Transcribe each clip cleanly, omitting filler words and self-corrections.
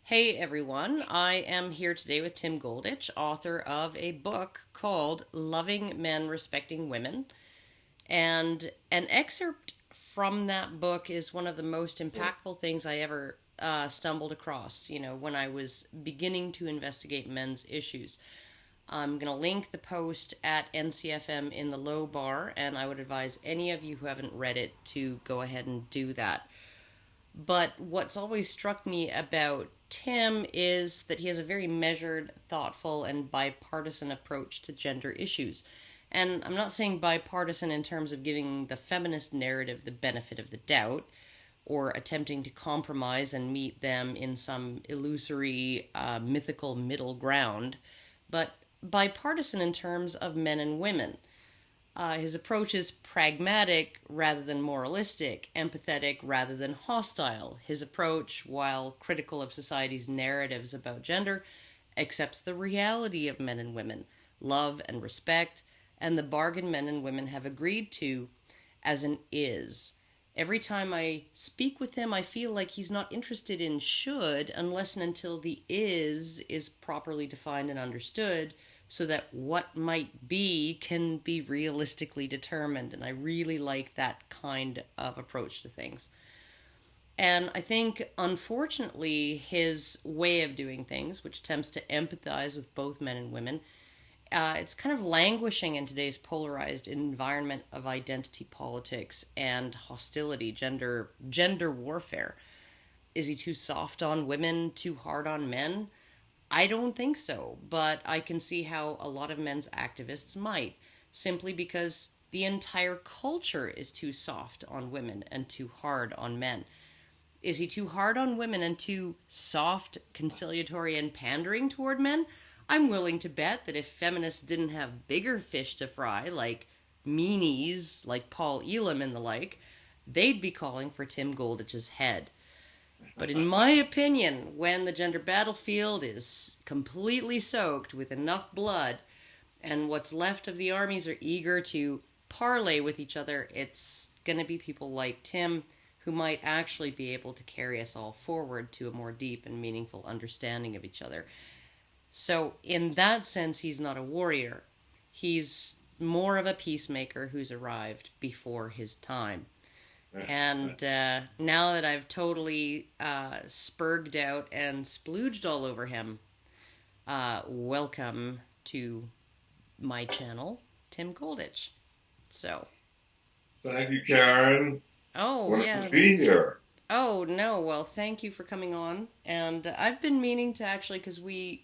Hey everyone, I am here today with Tim Goldich, author of a book called Loving Men, Respecting Women. And an excerpt from that book is one of the most impactful things I ever stumbled across, when I was beginning to investigate men's issues. I'm going to link the post at NCFM in the low bar, and I would advise any of you who haven't read it to go ahead and do that. But what's always struck me about Tim is that he has a very measured, thoughtful, and bipartisan approach to gender issues. And I'm not saying bipartisan in terms of giving the feminist narrative the benefit of the doubt or attempting to compromise and meet them in some illusory, mythical middle ground, but bipartisan in terms of men and women. His approach is pragmatic rather than moralistic, empathetic rather than hostile. His approach, while critical of society's narratives about gender, accepts the reality of men and women, love and respect, and the bargain men and women have agreed to as an is. Every time I speak with him, I feel like he's not interested in should unless and until the is properly defined and understood, so that what might be can be realistically determined. And I really like that kind of approach to things. And I think, unfortunately, his way of doing things, which attempts to empathize with both men and women, it's kind of languishing in today's polarized environment of identity politics and hostility, gender warfare. Is he too soft on women, too hard on men? I don't think so, but I can see how a lot of men's activists might, simply because the entire culture is too soft on women and too hard on men. Is he too hard on women and too soft, conciliatory, and pandering toward men? I'm willing to bet that if feminists didn't have bigger fish to fry, like meanies, like Paul Elam and the like, they'd be calling for Tim Goldich's head. But in my opinion, when the gender battlefield is completely soaked with enough blood and what's left of the armies are eager to parlay with each other, it's going to be people like Tim who might actually be able to carry us all forward to a more deep and meaningful understanding of each other. So in that sense, he's not a warrior. He's more of a peacemaker who's arrived before his time. And now that I've totally spurged out and splooged all over him, welcome to my channel, Tim Goldich. So. Thank you, Karen. Oh, Wonderful yeah. to be here. Oh, no. Well, thank you for coming on. And I've been meaning to actually, because we'd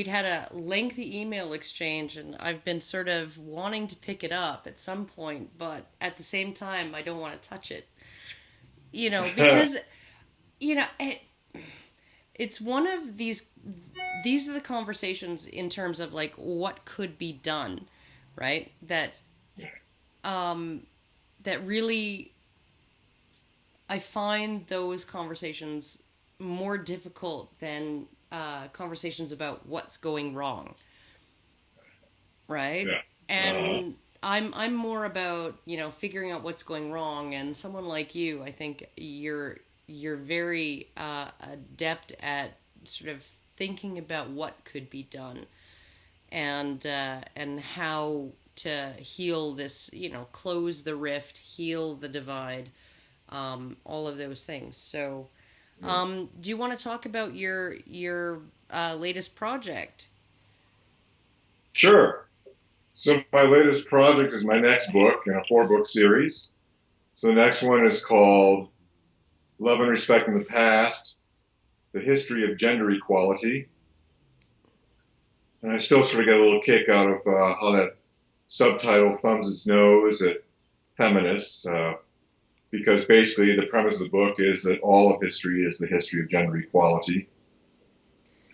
had a lengthy email exchange, and I've been sort of wanting to pick it up at some point, but at the same time, I don't want to touch it. Because, it's one of these are the conversations in terms of, like, what could be done, right? That really, I find those conversations more difficult than conversations about what's going wrong, right? Yeah. And I'm more about figuring out what's going wrong. And someone like you, I think you're very adept at sort of thinking about what could be done, and how to heal this, close the rift, heal the divide, all of those things. So. Do you want to talk about your latest project? Sure. So my latest project is my next book in a 4-book series. So the next one is called Love and Respect in the Past, The History of Gender Equality. And I still sort of get a little kick out of how that subtitle thumbs its nose at feminists. Because basically the premise of the book is that all of history is the history of gender equality.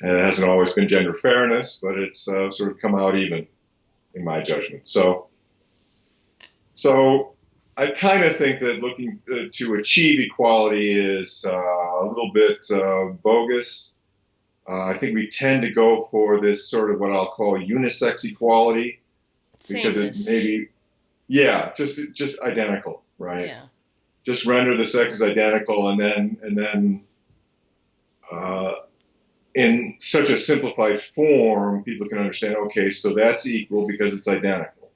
And it hasn't always been gender fairness, but it's sort of come out even, in my judgment. So I kind of think that looking to achieve equality is a little bit bogus. I think we tend to go for this sort of what I'll call unisex equality. Because it maybe, just identical, right? Yeah. Just render the sexes identical, and then in such a simplified form, people can understand, okay, so that's equal because it's identical.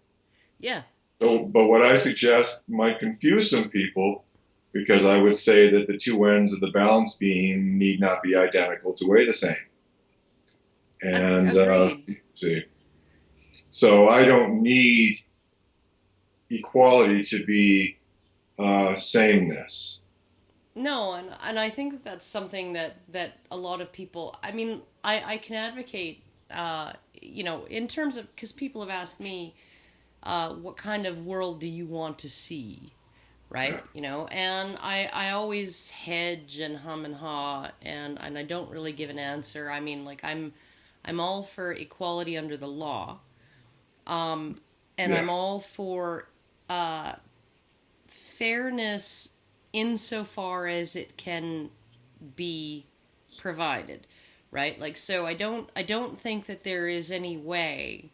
Yeah. So, but what I suggest might confuse some people because I would say that the two ends of the balance beam need not be identical to weigh the same. And Agreed. see, so I don't need equality to be sameness. No, and I think that that's something that a lot of people. I mean, I can advocate. In terms of, because people have asked me, what kind of world do you want to see, right? And I always hedge and hum and haw, and I don't really give an answer. I mean, like, I'm all for equality under the law, and Yeah. I'm all for fairness insofar as it can be provided, right? Like, so I don't think that there is any way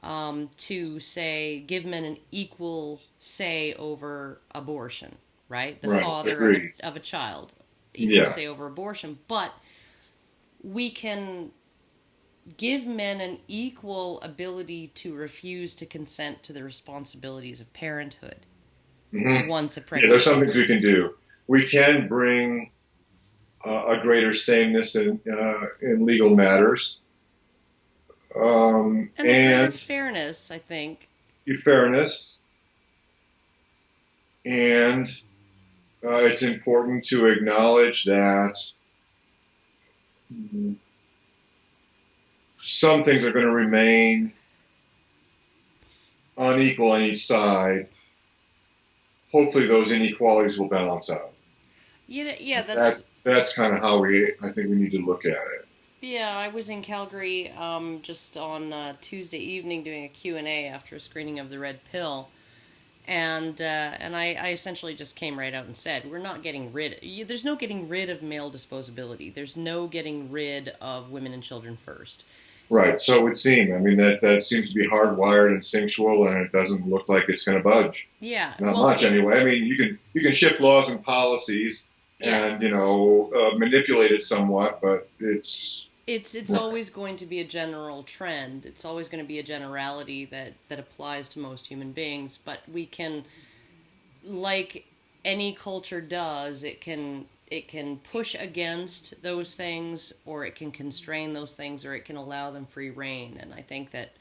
to say give men an equal say over abortion, right? The Right. father Agreed. of a child, equal Yeah. say over abortion, but we can give men an equal ability to refuse to consent to the responsibilities of parenthood once a Yeah, there's pregnancy some things we can exists. do. We can bring a greater sameness in legal matters, And a greater and fairness, I think. fairness, and it's important to acknowledge that some things are going to remain unequal on each side. Hopefully, those inequalities will balance out. Yeah, That's kind of how I think we need to look at it. yeah. I was in Calgary just on Tuesday evening doing a Q&A after a screening of The Red Pill, and I essentially just came right out and said, we're not getting there's no getting rid of male disposability. There's no getting rid of women and children first. Right. So it would seem. I mean, that seems to be hardwired, instinctual, and it doesn't look like it's going to budge. Yeah, Not well, much, anyway. I mean, you can shift laws and policies, yeah. and manipulate it somewhat, but it's It's always going to be a general trend. It's always going to be a generality that applies to most human beings. But we can, like any culture does, it can push against those things, or it can constrain those things, or it can allow them free reign. And I think that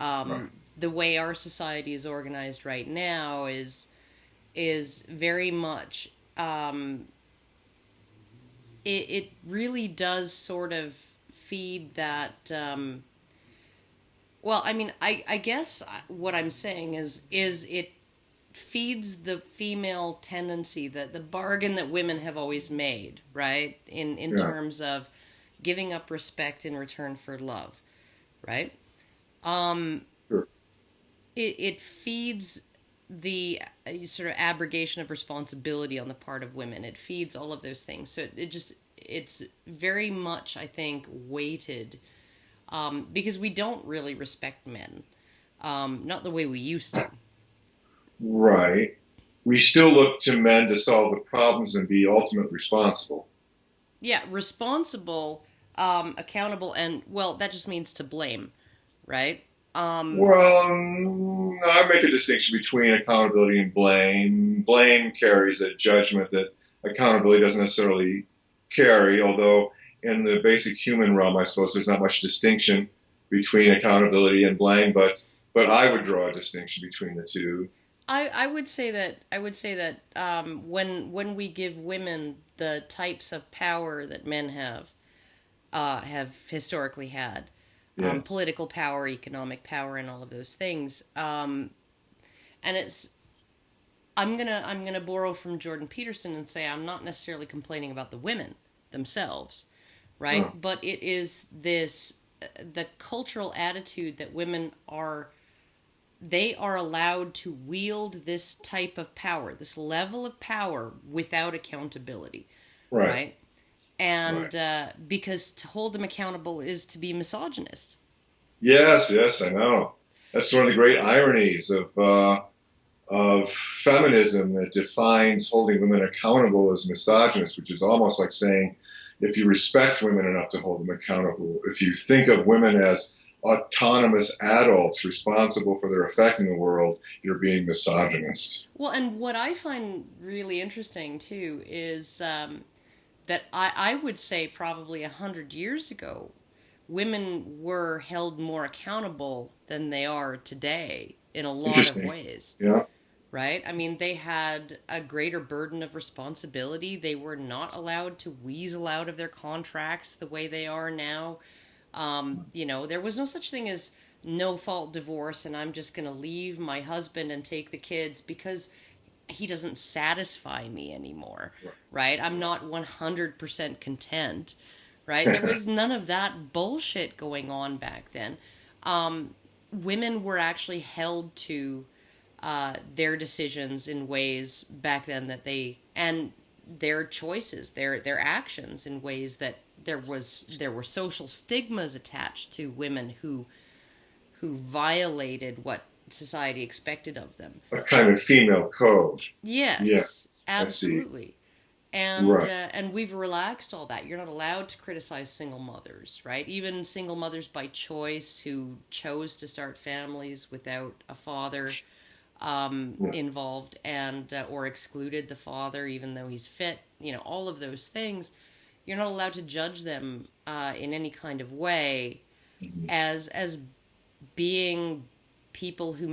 right. the way our society is organized right now is very much it really does sort of feed that. Well, I mean, I guess what I'm saying is it feeds the female tendency, that the bargain that women have always made, right? In Yeah. terms of giving up respect in return for love, right? Sure. It feeds the sort of abrogation of responsibility on the part of women. It feeds all of those things. So it's very much, I think, weighted because we don't really respect men, not the way we used to. Right. We still look to men to solve the problems and be ultimately responsible. Yeah, responsible, accountable, and, well, that just means to blame, right? Well, I make a distinction between accountability and blame. Blame carries a judgment that accountability doesn't necessarily carry, although in the basic human realm, I suppose there's not much distinction between accountability and blame, but I would draw a distinction between the two. I would say that when we give women the types of power that men have historically had, Yes. political power, economic power, and all of those things, and it's I'm gonna borrow from Jordan Peterson and say I'm not necessarily complaining about the women themselves, Huh. right? But it is this the cultural attitude that women are they are allowed to wield this type of power, this level of power, without accountability, Right. right? And Right. because to hold them accountable is to be misogynist. Yes, yes, I know. That's one of the great ironies of feminism that defines holding women accountable as misogynist, which is almost like saying if you respect women enough to hold them accountable, if you think of women as autonomous adults responsible for their effect in the world, you're being misogynist. Well, and what I find really interesting too is that I would say probably 100 years ago, women were held more accountable than they are today in a lot of Interesting. ways. Yeah. Right? I mean, they had a greater burden of responsibility. They were not allowed to weasel out of their contracts the way they are now. There was no such thing as no fault divorce and I'm just going to leave my husband and take the kids because he doesn't satisfy me anymore. Right? I'm not 100% content. Right? There was none of that bullshit going on back then. Women were actually held to their decisions in ways back then and their choices, their actions in ways that there were social stigmas attached to women who violated what society expected of them. A kind of female code. Yes, Yes, absolutely. And we've relaxed all that. You're not allowed to criticize single mothers, right? Even single mothers by choice who chose to start families without a father involved and or excluded the father even though he's fit, all of those things. You're not allowed to judge them in any kind of way as being people who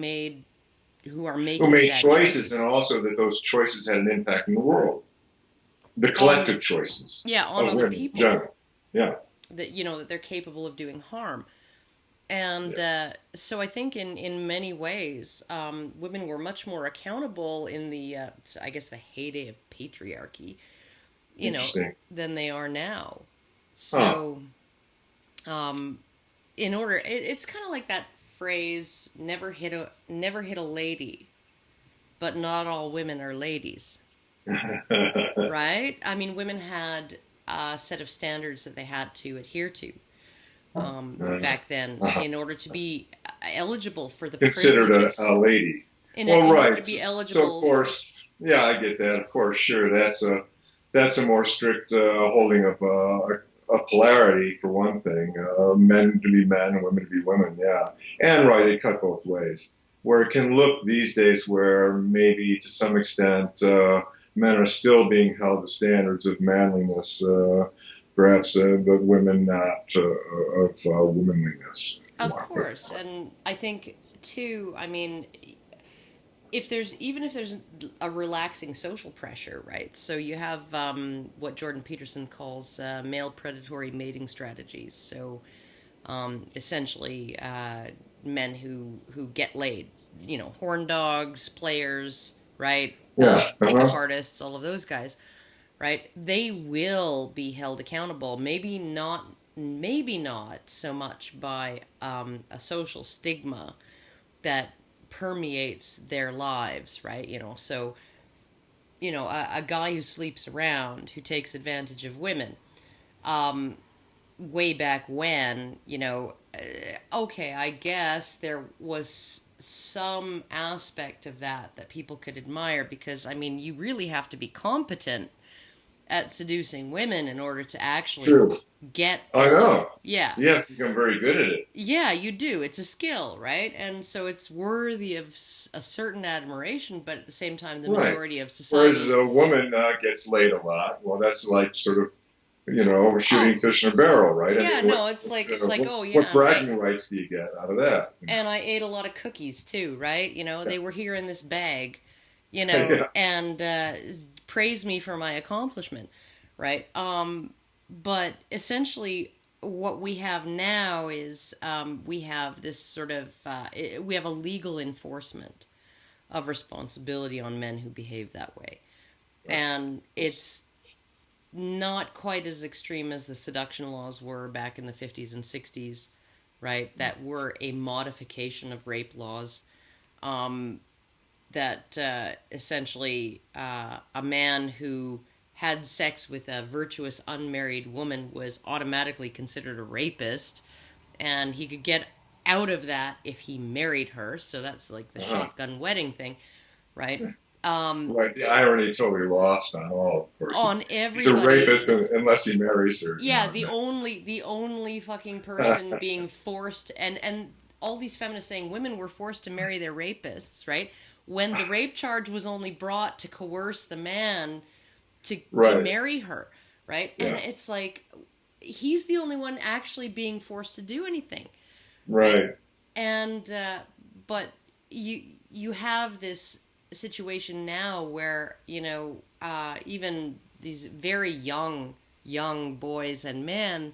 are making bad choices, and also that those choices had an impact in the world. The collective choices. Yeah, on other people. General. Yeah. That they're capable of doing harm. And so I think in many ways, women were much more accountable in the heyday of patriarchy, than they are now. So, it's kind of like that phrase, never hit a lady, but not all women are ladies. Right? I mean, women had a set of standards that they had to adhere to. Back then, in order to be eligible for the considered privileges. a lady. In order to be eligible. So of course, yeah, I get that. Of course, sure, that's a more strict holding of a polarity for one thing. Men to be men and women to be women. Yeah, and right, it cut both ways. Where it can look these days, where maybe to some extent men are still being held to standards of manliness. Perhaps, but women not of womanliness. Of course, and I think too. I mean, if there's a relaxing social pressure, right? So you have what Jordan Peterson calls male predatory mating strategies. So essentially, men who get laid, horn dogs, players, right? Yeah, pickup artists, all of those guys. Right, they will be held accountable. Maybe not so much by a social stigma that permeates their lives. Right, so a guy who sleeps around, who takes advantage of women, way back when, okay, I guess there was some aspect of that people could admire because I mean, you really have to be competent at seducing women in order to actually get... I know. Yeah. You have to become very good at it. Yeah, you do. It's a skill, right? And so it's worthy of a certain admiration, but at the same time, the majority of society... Whereas a woman gets laid a lot, well, that's like sort of, shooting fish in a barrel, right? Yeah, it's like, oh, yeah. What bragging rights do you get out of that? And I ate a lot of cookies, too, right? They were here in this bag, and... praise me for my accomplishment, right? But essentially what we have now is we have this sort of, we have a legal enforcement of responsibility on men who behave that way. Right. And it's not quite as extreme as the seduction laws were back in the 50s and 60s, right? That were a modification of rape laws. That essentially a man who had sex with a virtuous unmarried woman was automatically considered a rapist, and he could get out of that if he married her. So that's like the shotgun wedding thing, right? Right, the irony totally lost on all, of course. On He's a everybody. rapist unless he marries her. Yeah, the only fucking person being forced, and all these feminists saying women were forced to marry their rapists, right? When the rape charge was only brought to coerce the man to marry her, right? Yeah. And it's like, he's the only one actually being forced to do anything. Right. And, but you have this situation now where, even these very young boys and men,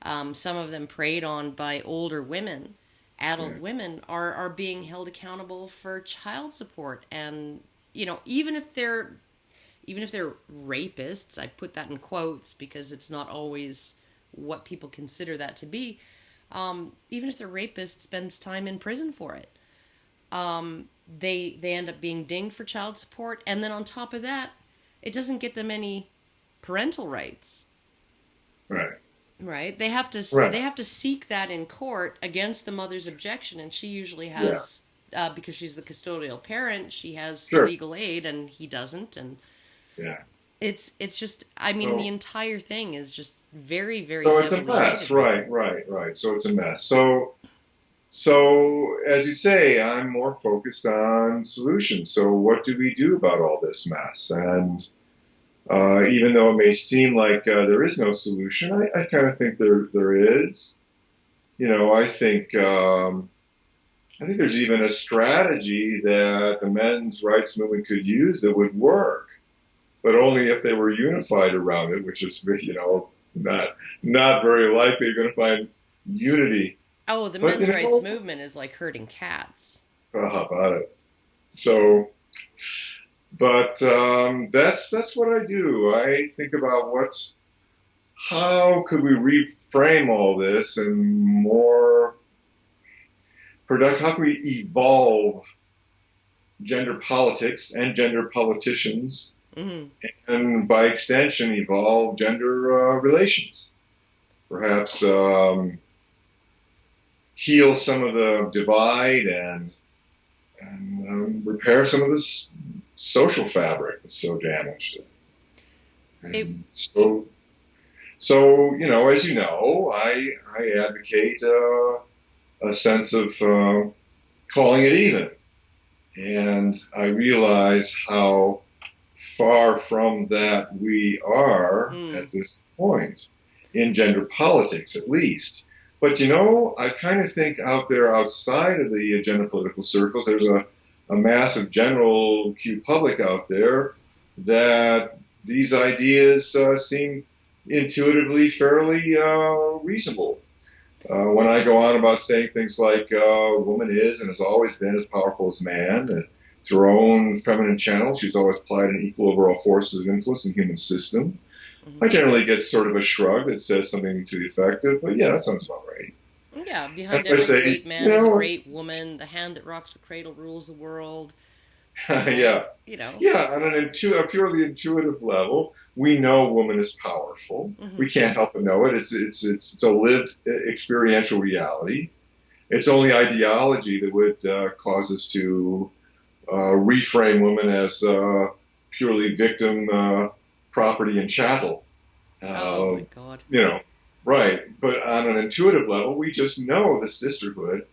some of them preyed on by older women, adult women, are being held accountable for child support. And, even if they're rapists, I put that in quotes because it's not always what people consider that to be, even if they're rapists, spends time in prison for it. They end up being dinged for child support, and then on top of that, it doesn't get them any parental rights. Right. They have to seek that in court against the mother's objection, and she usually has, because she's the custodial parent, she has legal aid, and he doesn't, and it's just, the entire thing is just very, very. So it's a mess, right. So it's a mess. So, as you say, I'm more focused on solutions. So what do we do about all this mess? And even though it may seem like there is no solution, I kind of think there is. I think there's even a strategy that the men's rights movement could use that would work, but only if they were unified around it, which is, not very likely you're going to find unity. Oh, the men's rights movement is like herding cats. How about it? So, but that's what I do. I think about how could we reframe all this and more productive? How can we evolve gender politics and gender politicians, and by extension, evolve gender relations? Perhaps heal some of the divide and repair some of this social fabric that's so damaged. And so as you know, I advocate a sense of calling it even, and I realize how far from that we are at this point in gender politics, at least. But, I kind of think out there outside of the gender political circles, there's a massive general Q public out there that these ideas seem intuitively fairly reasonable. When I go on about saying things like woman is and has always been as powerful as man, and through her own feminine channel, she's always applied an equal overall forces of influence in the human system, I generally get sort of a shrug that says something to the effect of, that sounds about right. Yeah, behind every great man is a great woman. The hand that rocks the cradle rules the world. Yeah, on a purely intuitive level, we know woman is powerful. We can't help but know it. It's a lived experiential reality. It's only ideology that would cause us to reframe women as purely victim, property, and chattel. Oh my God. Right. But on an intuitive level, we just know the sisterhood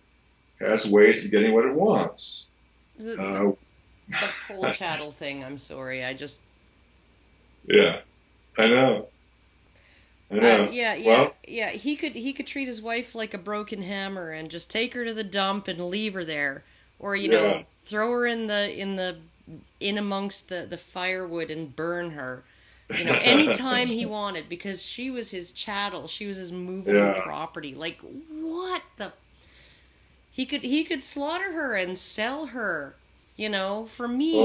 has ways of getting what it wants. The whole chattel thing, I'm sorry. Yeah, I know. He could treat his wife like a broken hammer and just take her to the dump and leave her there, or throw her in amongst the firewood and burn her, anytime he wanted, because she was his chattel, she was his movable property. Like, what the? He could slaughter her and sell her, for meat.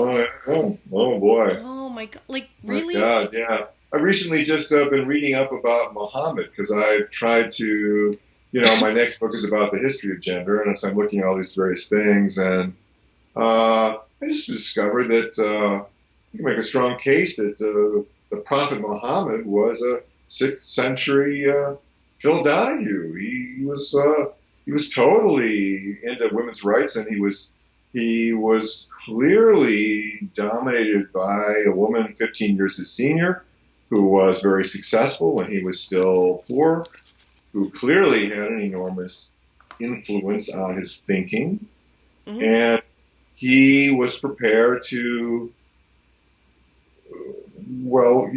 Oh boy. Oh my God! Like, really? My God, yeah. I've recently just been reading up about Muhammad because I've tried to, my next book is about the history of gender, and so I'm looking at all these various things, and I just discovered that you can make a strong case that the Prophet Muhammad was a 6th century Phil Donahue. He was totally into women's rights, and he was He was clearly dominated by a woman 15 years his senior, who was very successful when he was still poor, who clearly had an enormous influence on his thinking. Mm-hmm. And he was prepared to, well,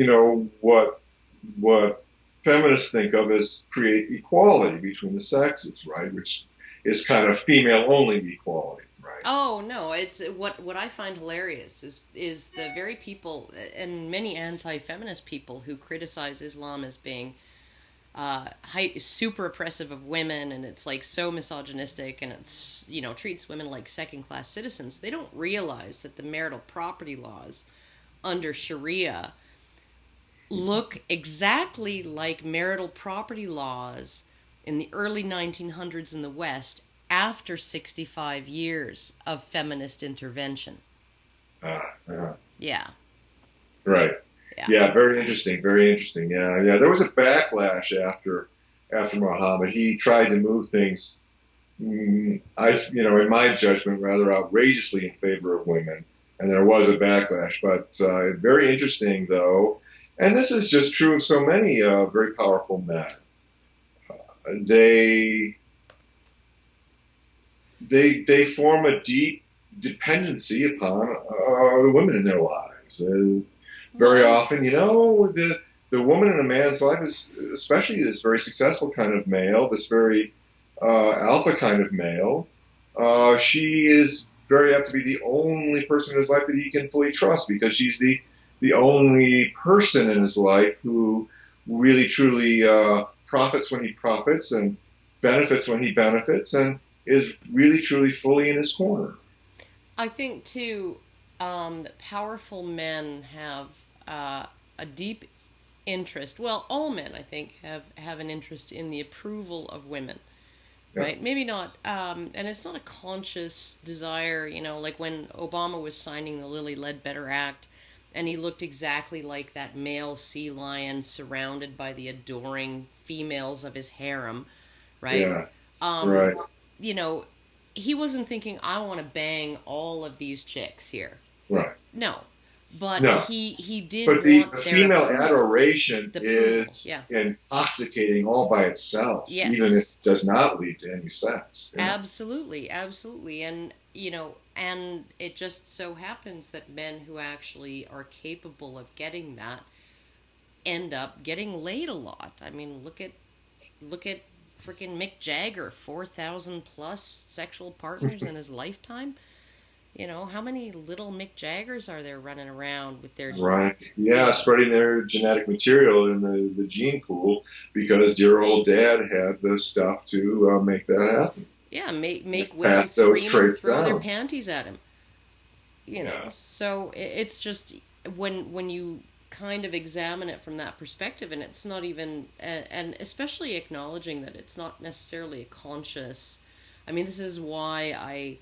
what feminists think of as create equality between the sexes, right? Which is kind of female only equality, right? Oh no, it's what I find hilarious is the very people and many anti-feminist people who criticize Islam as being super oppressive of women, and it's like so misogynistic, and it's treats women like second class citizens. They don't realize that the marital property laws under Sharia look exactly like marital property laws in the early 1900s in the West after 65 years of feminist intervention. Uh, Yeah. right. Yeah. Yeah, very interesting. Very interesting. Yeah, yeah. There was a backlash after Muhammad. He tried to move things, in my judgment, rather outrageously in favor of women, and there was a backlash. But very interesting, though, and this is just true of so many very powerful men. They they form a deep dependency upon the women in their lives. Very Well, often, the woman in a man's life is, especially this very successful kind of male, this very alpha kind of male. She is very apt to be the only person in his life that he can fully trust, because she's the only person in his life who really truly profits when he profits and benefits when he benefits, and is really truly fully in his corner. I think too that powerful men have a deep interest. Well, all men, I think, have an interest in the approval of women, Yeah. right? Maybe not, and it's not a conscious desire. Like when Obama was signing the Lilly Ledbetter Act, and he looked exactly like that male sea lion surrounded by the adoring females of his harem, right? Yeah. Um, Right. you know, he wasn't thinking, I want to bang all of these chicks here. Right. No. But No. he did But the want their female approval. adoration The approval, is yeah. intoxicating all by itself, Yes. even if it does not lead to any sex. Absolutely, absolutely. And it just so happens that men who actually are capable of getting that end up getting laid a lot. I mean, look at freaking Mick Jagger, 4,000 plus sexual partners in his lifetime. How many little Mick Jaggers are there running around with their Right. Yeah, spreading their genetic material in the gene pool, because dear old dad had the stuff to make that happen. yeah, make women Pass those scream and traits throw their down. panties at him. Yeah. So it's just when you kind of examine it from that perspective, and it's not even, and especially acknowledging that it's not necessarily a conscious. I mean, this is why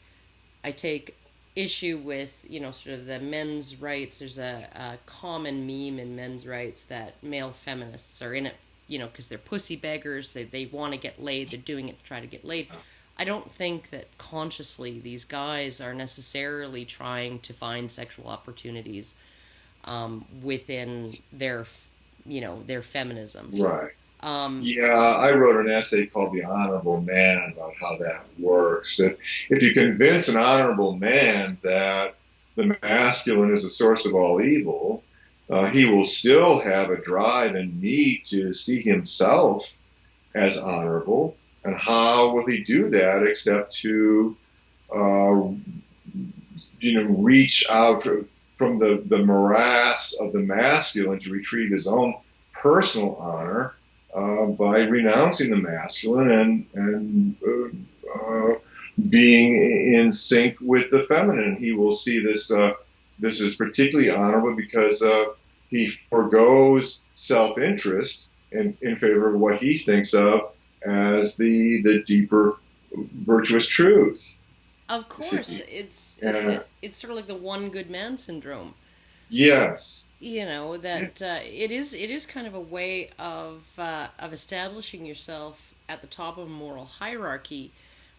I take issue with sort of the men's rights. There's a common meme in men's rights that male feminists are in it because they're pussy beggars. They want to get laid. They're doing it to try to get laid. I don't think that consciously these guys are necessarily trying to find sexual opportunities within their feminism. Right. Um, Yeah, I wrote an essay called The Honorable Man about how that works. If you convince an honorable man that the masculine is the source of all evil, he will still have a drive and need to see himself as honorable. And how will he do that except to, reach out from the morass of the masculine to retrieve his own personal honor by renouncing the masculine and being in sync with the feminine. He will see this. This is particularly honorable because he forgoes self-interest in favor of what he thinks of as the deeper virtuous truth. of course, it's sort of like the one good man syndrome. Yes. That it is kind of a way of establishing yourself at the top of a moral hierarchy,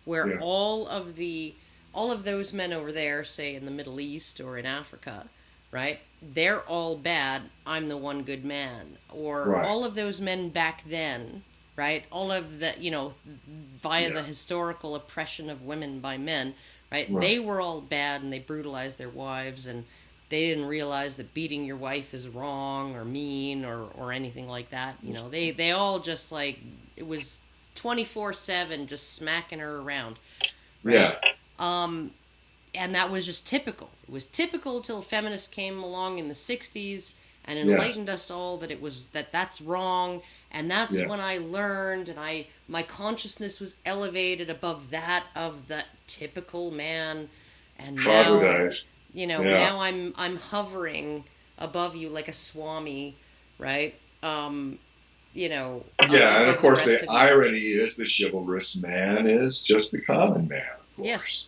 where Yeah. all of the all of those men over there, say in the Middle East or in Africa, right? They're all bad. I'm the one good man. Or Right. all of those men back then, right? All of the, via the historical oppression of women by men, right? Right. They were all bad and they brutalized their wives, and they didn't realize that beating your wife is wrong or mean or anything like that. They all just like, it was 24/7 just smacking her around. Right? Yeah. And that was just typical. It was typical till feminists came along in the 60s and Yes. enlightened us all that that's wrong. And that's Yeah. when I learned, and my consciousness was elevated above that of the typical man. And now, Troglodyte. now I'm hovering above you like a swami, right? Yeah, and of course the irony is the chivalrous man is just the common man, of course. Yes.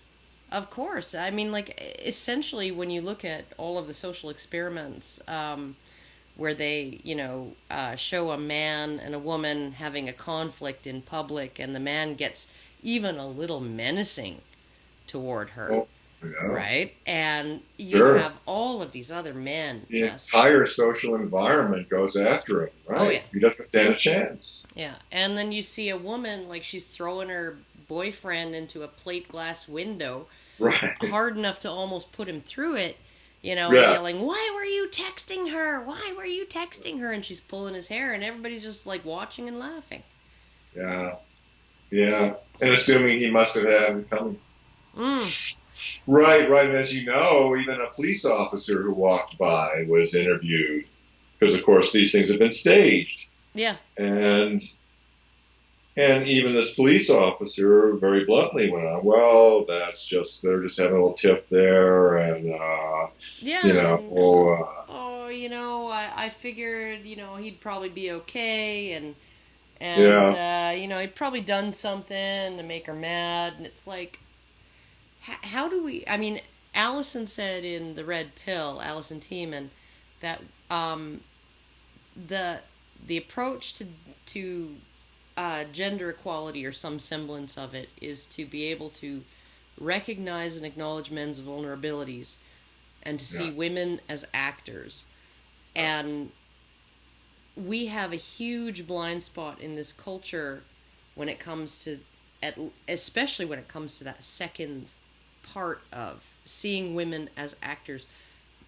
Of course. I mean, like, essentially, when you look at all of the social experiments where they, show a man and a woman having a conflict in public, and the man gets even a little menacing toward her, right? And you have all of these other men. The entire social environment goes after him, right? Oh, yeah. He doesn't stand a chance. Yeah, and then you see a woman, like, she's throwing her boyfriend into a plate glass window, right, hard enough to almost put him through it, yelling, "Why were you texting her? Why were you texting her?" And she's pulling his hair, and everybody's just like watching and laughing. Yeah, and assuming he must have had him coming. Right, and as you know, even a police officer who walked by was interviewed, because of course these things have been staged. Yeah. And even this police officer very bluntly went on, well, they're just having a little tiff there, and I figured, he'd probably be okay, and he'd probably done something to make her mad, and it's like, how do we? I mean, Allison said in The Red Pill, Allison Tiemann, that the approach to gender equality, or some semblance of it, is to be able to recognize and acknowledge men's vulnerabilities and to see women as actors. And we have a huge blind spot in this culture when it comes to, especially when it comes to that second part of seeing women as actors,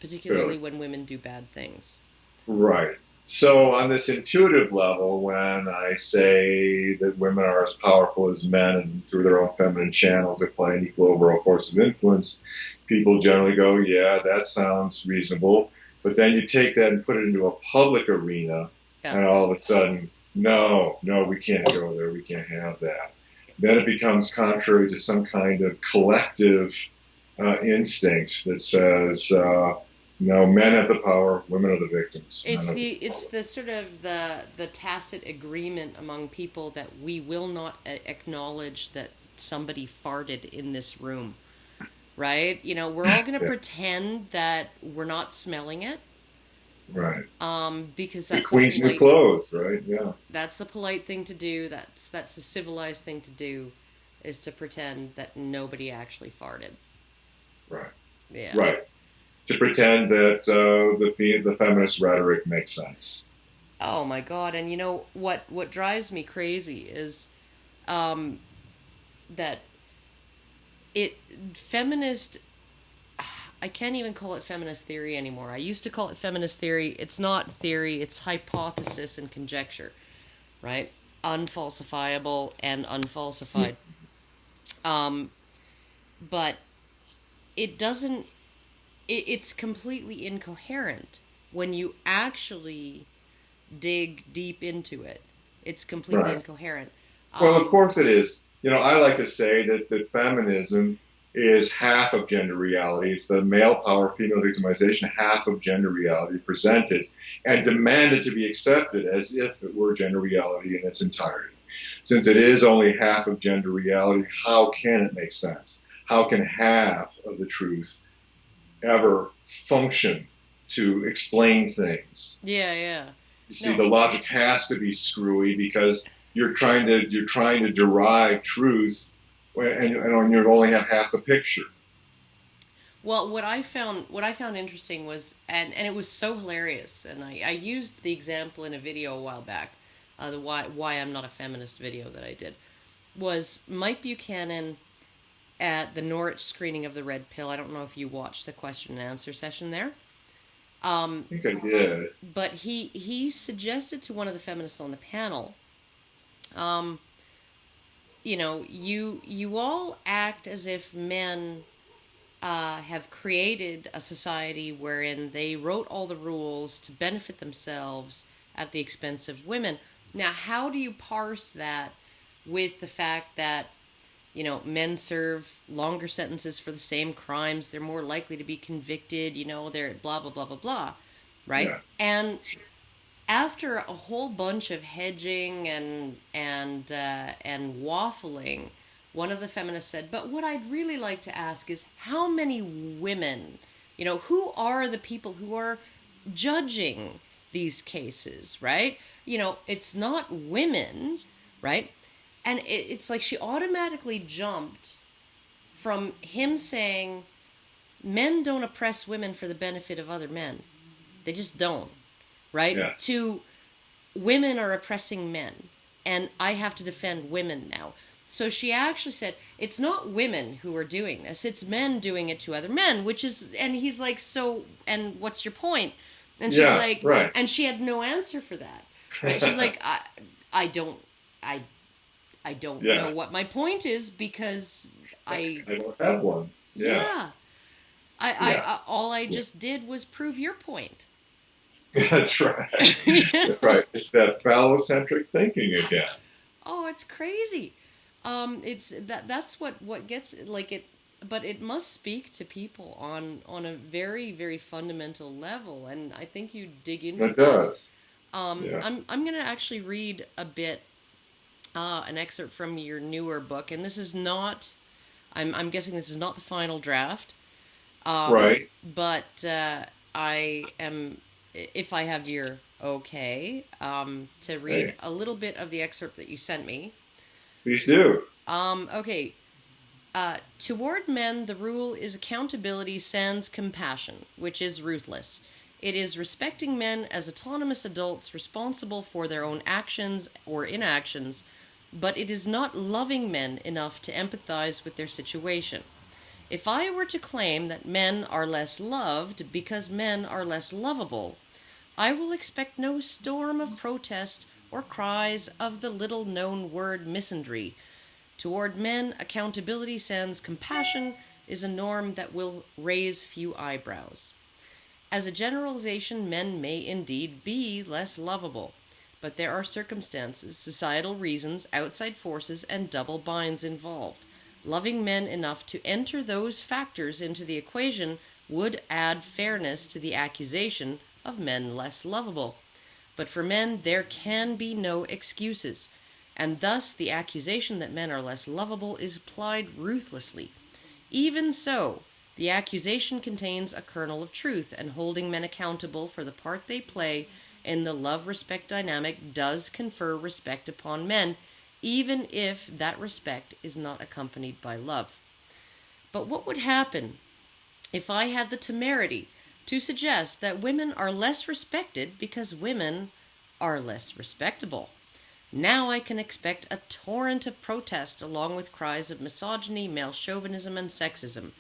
particularly when women do bad things. Right. So on this intuitive level, when I say that women are as powerful as men and through their own feminine channels they play an equal overall force of influence, people generally go, yeah, that sounds reasonable. But then you take that and put it into a public arena, and all of a sudden, no, we can't go there, we can't have that. Then it becomes contrary to some kind of collective instinct that says, men have the power, women are the victims. It's the sort of the tacit agreement among people that we will not acknowledge that somebody farted in this room, right? We're all going to pretend that we're not smelling it, right? Because that's the queen's new clothes, right? Yeah, that's the polite thing to do. That's the civilized thing to do, is to pretend that nobody actually farted. Right. Yeah. Right. To pretend that the feminist rhetoric makes sense. Oh my God! And what drives me crazy is that feminist. I can't even call it feminist theory anymore. I used to call it feminist theory. It's not theory. It's hypothesis and conjecture, right? Unfalsifiable and unfalsified. But it doesn't. It's completely incoherent when you actually dig deep into it. It's completely incoherent. Well, of course it is. I like to say that feminism is half of gender reality. It's the male power, female victimization, half of gender reality presented and demanded to be accepted as if it were gender reality in its entirety. Since it is only half of gender reality, how can it make sense? How can half of the truth ever function to explain things? Yeah. You see, the logic has to be screwy because you're trying to derive truth and you only have half the picture. Well, what I found interesting was, and it was so hilarious, and I used the example in a video a while back, the why I'm not a feminist video that I did, was Mike Buchanan at the Norwich screening of The Red Pill. I don't know if you watched the question and answer session there. I think I did. But he suggested to one of the feminists on the panel, you all act as if men have created a society wherein they wrote all the rules to benefit themselves at the expense of women. Now, how do you parse that with the fact that, men serve longer sentences for the same crimes, they're more likely to be convicted, they're blah, blah, blah, blah, blah, right? Yeah. And after a whole bunch of hedging and waffling, one of the feminists said, but what I'd really like to ask is how many women, who are the people who are judging these cases, right? It's not women, right? And it's like she automatically jumped from him saying men don't oppress women for the benefit of other men. They just don't, right? Yeah. To women are oppressing men and I have to defend women now. So she actually said, it's not women who are doing this, it's men doing it to other men, which is, and he's like, so, and what's your point? And she's like, right. And she had no answer for that. Right? She's like, I don't know what my point is because I don't have one. Yeah. I all I just did was prove your point. That's right. That's right. It's that phallocentric thinking again. Oh, it's crazy. It's that's what gets like it, but it must speak to people on a very, very fundamental level, and I think you dig into it. It does. I'm going to actually read a bit, an excerpt from your newer book, and this is not, I'm guessing this is not the final draft. Right. But I am, if I have your okay, to read a little bit of the excerpt that you sent me. Please do. Okay. Toward men, the rule is accountability sans compassion, which is ruthless. It is respecting men as autonomous adults responsible for their own actions or inactions, but it is not loving men enough to empathize with their situation. If I were to claim that men are less loved because men are less lovable, I will expect no storm of protest or cries of the little-known word misandry. Toward men, accountability sans compassion is a norm that will raise few eyebrows. As a generalization, men may indeed be less lovable, but there are circumstances, societal reasons, outside forces, and double binds involved. Loving men enough to enter those factors into the equation would add fairness to the accusation of men less lovable. But for men, there can be no excuses, and thus the accusation that men are less lovable is applied ruthlessly. Even so, the accusation contains a kernel of truth, and holding men accountable for the part they play in the love-respect dynamic does confer respect upon men, even if that respect is not accompanied by love. But what would happen if I had the temerity to suggest that women are less respected because women are less respectable? Now I can expect a torrent of protest along with cries of misogyny, male chauvinism, and sexism.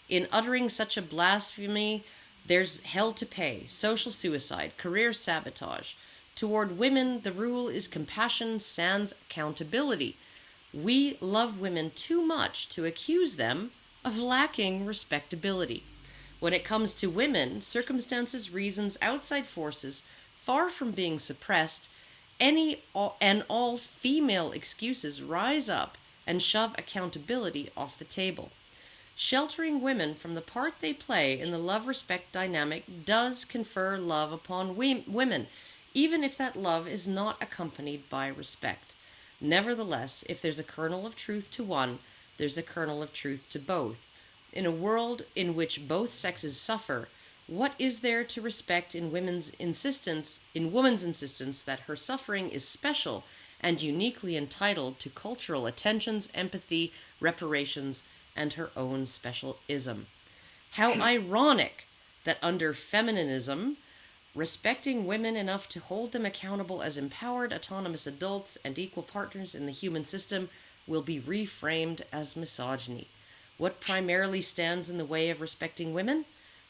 In uttering such a blasphemy, there's hell to pay, social suicide, career sabotage. Toward women, the rule is compassion sans accountability. We love women too much to accuse them of lacking respectability. When it comes to women, circumstances, reasons, outside forces, far from being suppressed, any and all female excuses rise up and shove accountability off the table. Sheltering women from the part they play in the love-respect dynamic does confer love upon women, even if that love is not accompanied by respect. Nevertheless, if there's a kernel of truth to one, there's a kernel of truth to both. In a world in which both sexes suffer, what is there to respect in woman's insistence that her suffering is special and uniquely entitled to cultural attentions, empathy, reparations, and her own special ism. How ironic that under feminism, respecting women enough to hold them accountable as empowered, autonomous adults and equal partners in the human system will be reframed as misogyny. What primarily stands in the way of respecting women?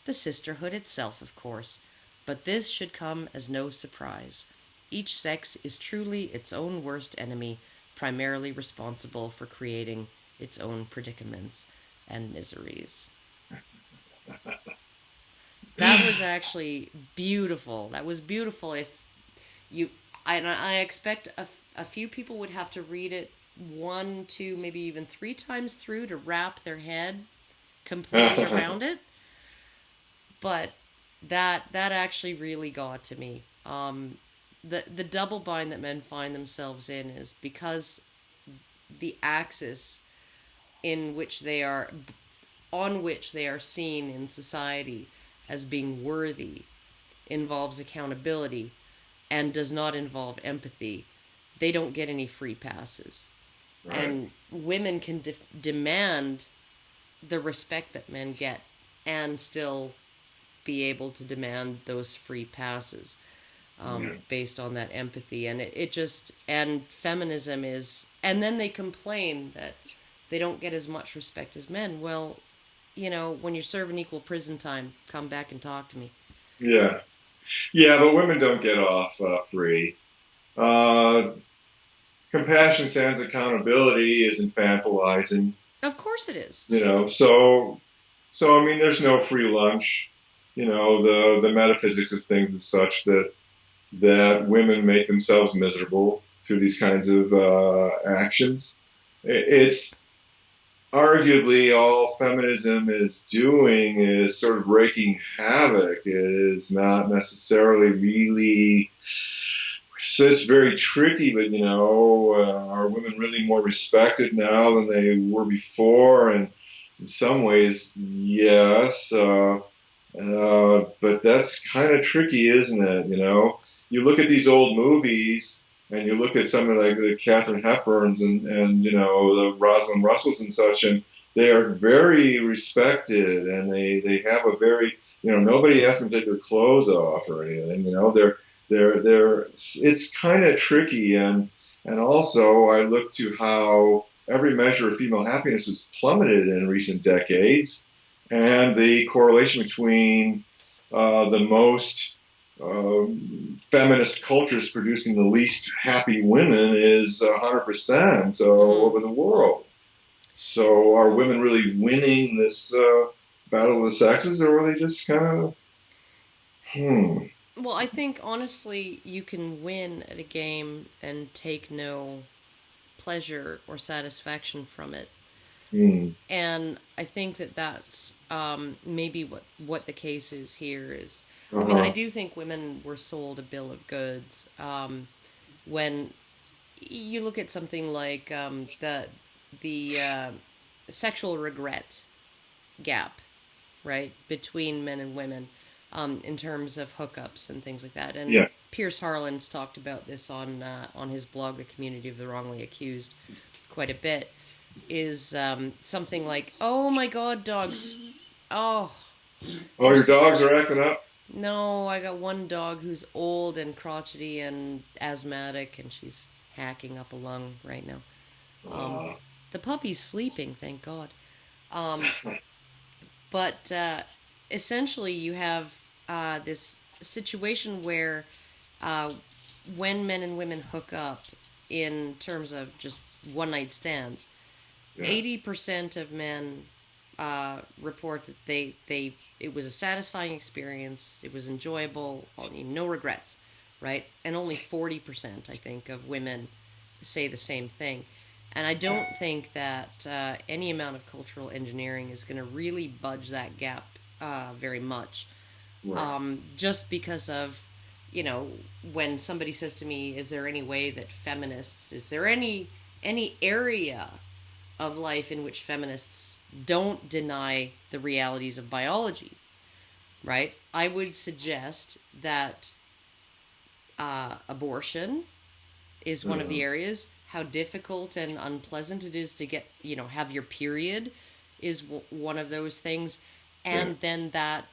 The sisterhood itself, of course. But this should come as no surprise. Each sex is truly its own worst enemy, primarily responsible for creating its own predicaments and miseries. That was actually beautiful. That was beautiful. If you, I expect a few people would have to read it 1, 2, maybe even 3 times through to wrap their head completely around it. But that actually really got to me. The double bind that men find themselves in is because the axis in which they are, on which they are seen in society as being worthy, involves accountability and does not involve empathy. They don't get any free passes. Right. And women can demand the respect that men get and still be able to demand those free passes based on that empathy. And it just, and feminism is, and then they complain that they don't get as much respect as men. Well, you know, when you're serving equal prison time, come back and talk to me. Yeah. Yeah, but women don't get off free. Compassion sans accountability is infantilizing. Of course it is. You know, so I mean, there's no free lunch. You know, the metaphysics of things is such that women make themselves miserable through these kinds of actions. It's arguably all feminism is doing is sort of wreaking havoc. It is not necessarily really. So it's very tricky, but, you know, are women really more respected now than they were before? And in some ways, yes. But that's kind of tricky, isn't it? You know, you look at these old movies and you look at some of like the Katharine Hepburns and, you know, the Rosalind Russells and such, and they are very respected and they have a very, you know, nobody has to take their clothes off or anything, you know, they're it's kind of tricky, and also I look to how every measure of female happiness has plummeted in recent decades, and the correlation between the most feminist cultures producing the least happy women is 100% over the world. So are women really winning this battle of the sexes, or are they just kind of Well, I think, honestly, you can win at a game and take no pleasure or satisfaction from it. And I think that's maybe what the case is here is, I mean, I do think women were sold a bill of goods. When you look at something like the sexual regret gap, right, between men and women, in terms of hookups and things like that. And Pierce Harlan's talked about this on his blog, The Community of the Wrongly Accused, quite a bit, is something like, oh my God, dogs. Oh, your dogs are acting up? No, I got one dog who's old and crotchety and asthmatic, and she's hacking up a lung right now. The puppy's sleeping, thank God. But essentially you have this situation where when men and women hook up in terms of just one-night stands, 80% of men report that it was a satisfying experience, it was enjoyable, no regrets, right? And only 40%, I think, of women say the same thing. And I don't think that any amount of cultural engineering is going to really budge that gap very much. Right. Just because of, you know, when somebody says to me, is there any way that feminists, is there any area of life in which feminists don't deny the realities of biology, right? I would suggest that abortion is one of the areas. How difficult and unpleasant it is to get, have your period is one of those things. And then that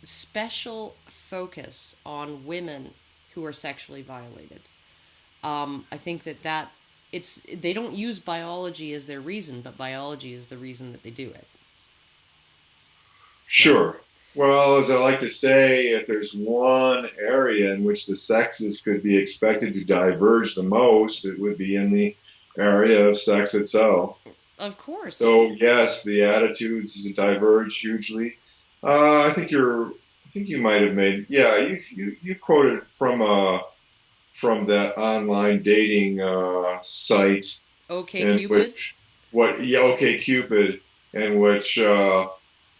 special focus on women who are sexually violated. I think that they don't use biology as their reason, but biology is the reason that they do it. Sure. Well, as I like to say, if there's one area in which the sexes could be expected to diverge the most, it would be in the area of sex itself. Of course. So yes, the attitudes diverge hugely. I think you might have made, you quoted from that online dating site. OkCupid. OkCupid, in which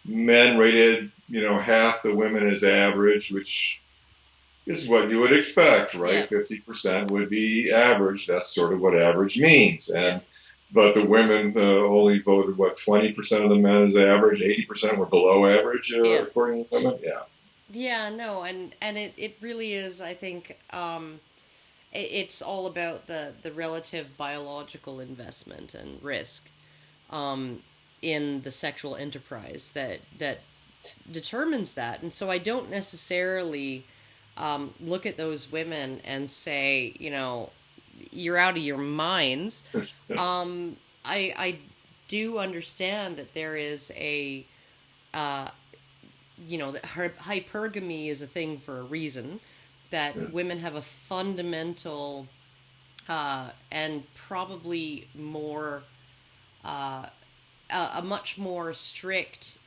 men rated, half the women as average, which is what you would expect, right? 50% would be average. That's sort of what average means. But the women only voted, 20% of the men as average, 80% were below average, according to women? Yeah. Yeah, no, and it really is, I think, it's all about the relative biological investment and risk in the sexual enterprise that determines that. And so I don't necessarily look at those women and say, you're out of your minds. I do understand that there is that hypergamy is a thing for a reason, that women have a fundamental and probably more a much more strict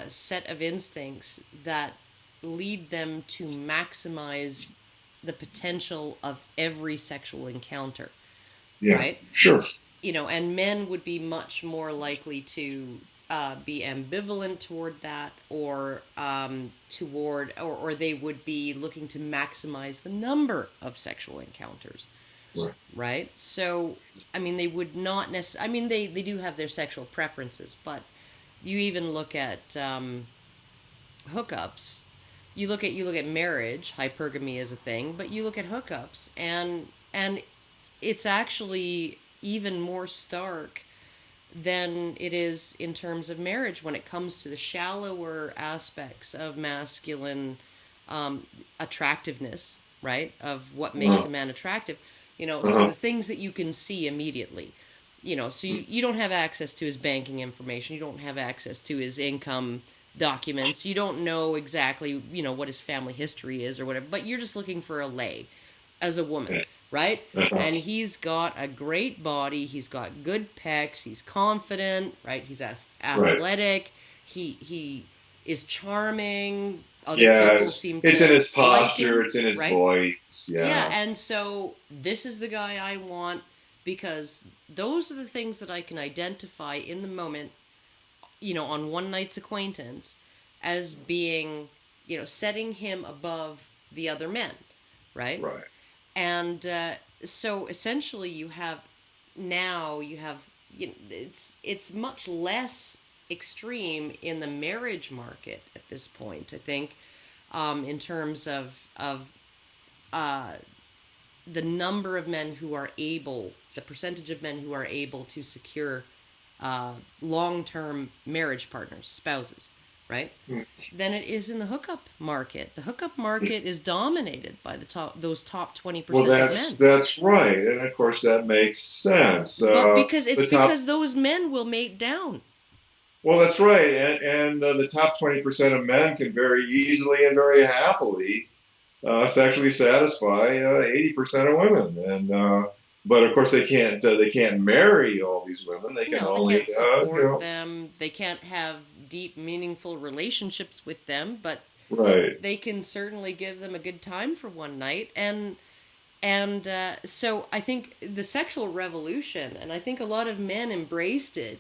set of instincts that lead them to maximize the potential of every sexual encounter. Yeah, right? Sure. And men would be much more likely to be ambivalent toward that, or they would be looking to maximize the number of sexual encounters. Right? So, they would not necessarily, they do have their sexual preferences, but you even look at hookups. You look at marriage, hypergamy is a thing, but you look at hookups, and it's actually even more stark than it is in terms of marriage when it comes to the shallower aspects of masculine attractiveness, right? Of what makes a man attractive. So the things that you can see immediately, so you don't have access to his banking information. You don't have access to his income documents. You don't know exactly, what his family history is or whatever, but you're just looking for a lay as a woman, right? And he's got a great body. He's got good pecs. He's confident, right? He's athletic. He is charming. Other people seem to it's in his posture. like him, it's in his right? voice. Yeah, and so this is the guy I want because those are the things that I can identify in the moment, on one night's acquaintance as being, setting him above the other men, right? Right. And so essentially it's much less extreme in the marriage market at this point, I think, in terms of the number of men who are the percentage of men who are able to secure long-term marriage partners, spouses, right? Than it is in the hookup market. The hookup market is dominated by those top 20% of men. That's right, and of course that makes sense. But because those men will mate down. Well, that's right, and the top 20% of men can very easily and very happily sexually satisfy 80% of women, and but of course they can't marry all these women. They can only they can't support them. They can't have deep, meaningful relationships with them, but they can certainly give them a good time for one night. And so I think the sexual revolution, and I think a lot of men embraced it.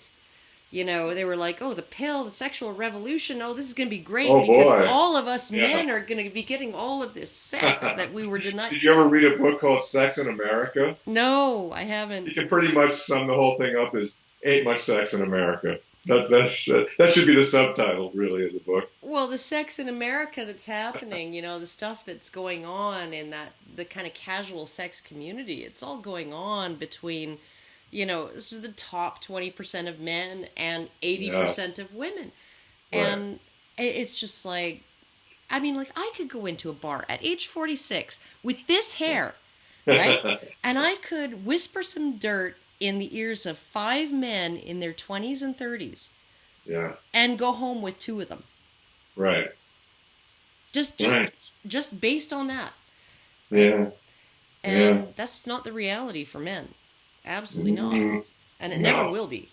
They were like, oh, the sexual revolution, this is going to be great because all of us men are going to be getting all of this sex that we were denied. Did you ever read a book called Sex in America? No, I haven't. You can pretty much sum the whole thing up as ain't much sex in America. That should be the subtitle, really, of the book. Well, the sex in America that's happening, the stuff that's going on in the kind of casual sex community, it's all going on between, sort of the top 20% of men and 80% of women. Right. And it's just like, I mean, like, I could go into a bar at age 46 with this hair, right? And I could whisper some dirt in the ears of 5 men in their 20s and 30s. Yeah. And go home with 2 of them. Right. Just based on that. Yeah. And that's not the reality for men. Absolutely not. And it never will be.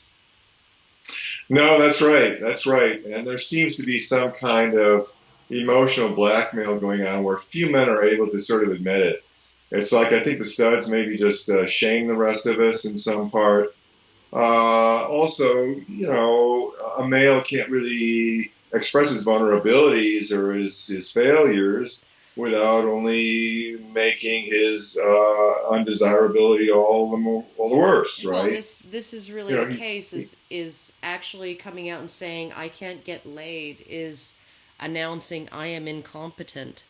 No, that's right. That's right. And there seems to be some kind of emotional blackmail going on where few men are able to sort of admit it. It's like, I think the studs maybe just shame the rest of us in some part. Also, a male can't really express his vulnerabilities or his failures without only making his undesirability all the worse, right? Well, this is really the case. Is actually coming out and saying I can't get laid is announcing I am incompetent.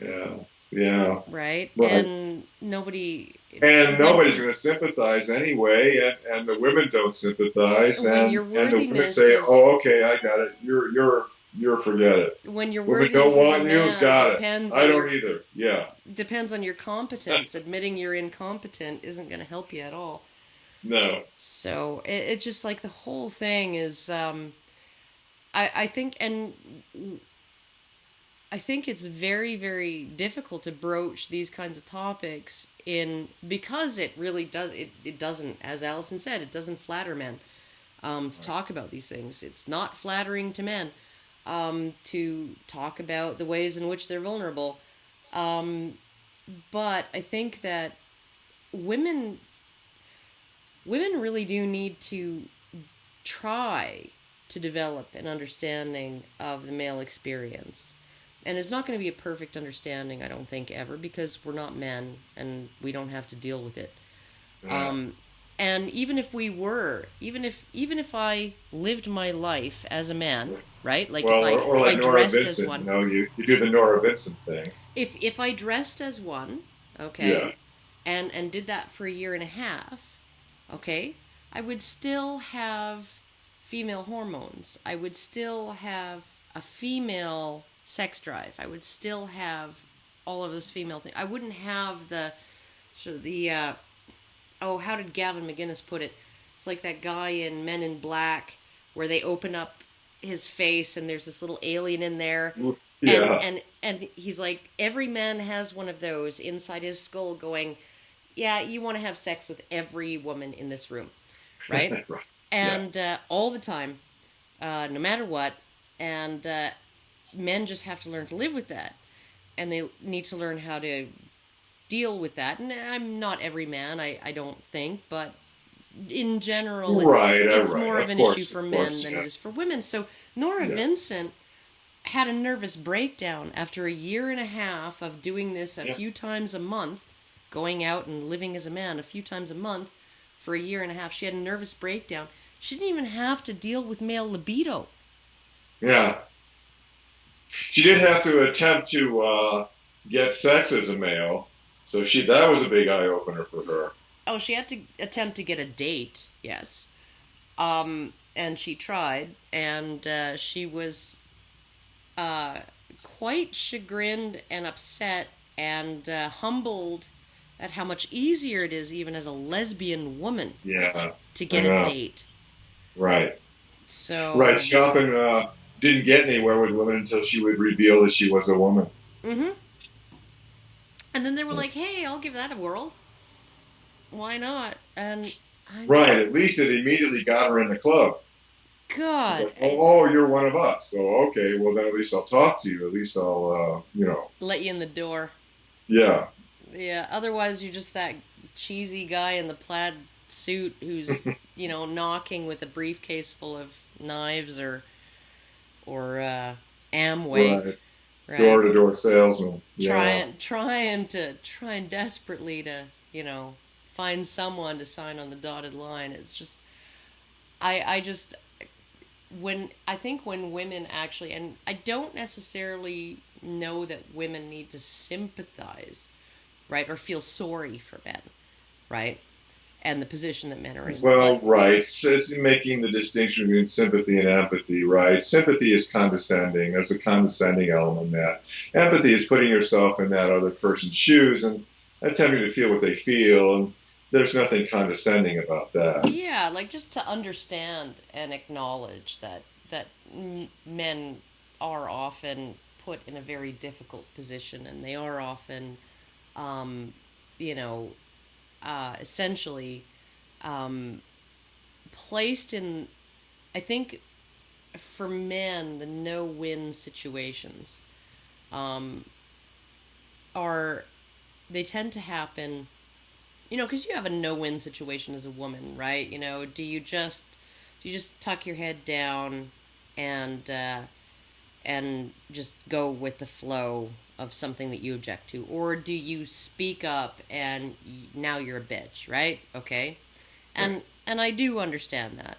Yeah. Right? And nobody's going to sympathize anyway, and the women don't sympathize, and the women say, "Oh, okay, I got it. You're forget it." When your women worthiness don't want you, got it. I don't either. Yeah. Depends on your competence. Admitting you're incompetent isn't going to help you at all. No. So it's just like the whole thing is, I think it's very, very difficult to broach these kinds of topics because it really does, it doesn't, as Allison said, it doesn't flatter men to talk about these things. It's not flattering to men to talk about the ways in which they're vulnerable. But I think that women really do need to try to develop an understanding of the male experience. And it's not going to be a perfect understanding, I don't think, ever, because we're not men and we don't have to deal with it. Yeah. And even if we were, even if I lived my life as a man, right? Like if I Nora dressed Vincent, as one. you do the Nora Vincent thing. If I dressed as one, okay, and did that for a year and a half, okay, I would still have female hormones. I would still have a female sex drive. I would still have all of those female things. I wouldn't have how did Gavin McInnes put it? It's like that guy in Men in Black where they open up his face and there's this little alien in there. Yeah. And he's like, every man has one of those inside his skull going, yeah, you want to have sex with every woman in this room, right? Right. And all the time, no matter what. And men just have to learn to live with that. And they need to learn how to deal with that. And I'm not every man, I don't think, but in general, it's more of an issue for men than it is for women. So Nora Vincent had a nervous breakdown after a year and a half of doing this a few times a month, going out and living as a man a few times a month for a year and a half. She had a nervous breakdown. She didn't even have to deal with male libido. Yeah. She did have to attempt to get sex as a male, so that was a big eye-opener for her. Oh, she had to attempt to get a date, yes. And she tried, and she was quite chagrined and upset and humbled at how much easier it is, even as a lesbian woman, to get a date. Right. So. Right. She often didn't get anywhere with women until she would reveal that she was a woman. Mm-hmm. And then they were like, "Hey, I'll give that a whirl. Why not?" And at least it immediately got her in the club. God. Like, oh, you're one of us. So okay, well then at least I'll talk to you. At least I'll, let you in the door. Yeah. Yeah. Otherwise, you're just that cheesy guy in the plaid suit who's knocking with a briefcase full of knives or Amway. Right. Door-to-door salesman. Trying desperately to, find someone to sign on the dotted line. It's just, I just when women actually, and I don't necessarily know that women need to sympathize, right, or feel sorry for men, right, and the position that men are in. Well, right. So it's making the distinction between sympathy and empathy, right? Sympathy is condescending. There's a condescending element in that. Empathy is putting yourself in that other person's shoes and attempting to feel what they feel. And there's nothing condescending about that. Yeah, like just to understand and acknowledge that men are often put in a very difficult position, and they are often, you know, essentially placed in, I think, for men, the no-win situations are, they tend to happen, you know, because you have a no-win situation as a woman, right? You know, do you just tuck your head down and just go with the flow of something that you object to, or do you speak up and now you're a bitch, right? Okay, and I do understand that.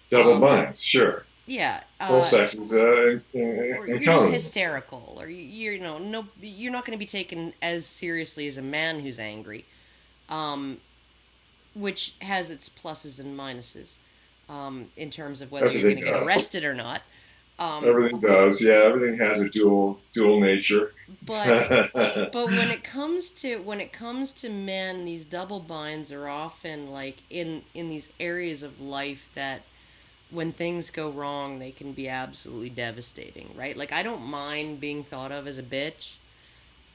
Double binds, sure. Yeah. Both sexes or you're just hysterical, or you're no, you're not going to be taken as seriously as a man who's angry, which has its pluses and minuses, in terms of whether you're going to get arrested or not. Everything does, yeah. Everything has a dual nature. But when it comes to men, these double binds are often like in these areas of life that, when things go wrong, they can be absolutely devastating, right? Like, I don't mind being thought of as a bitch.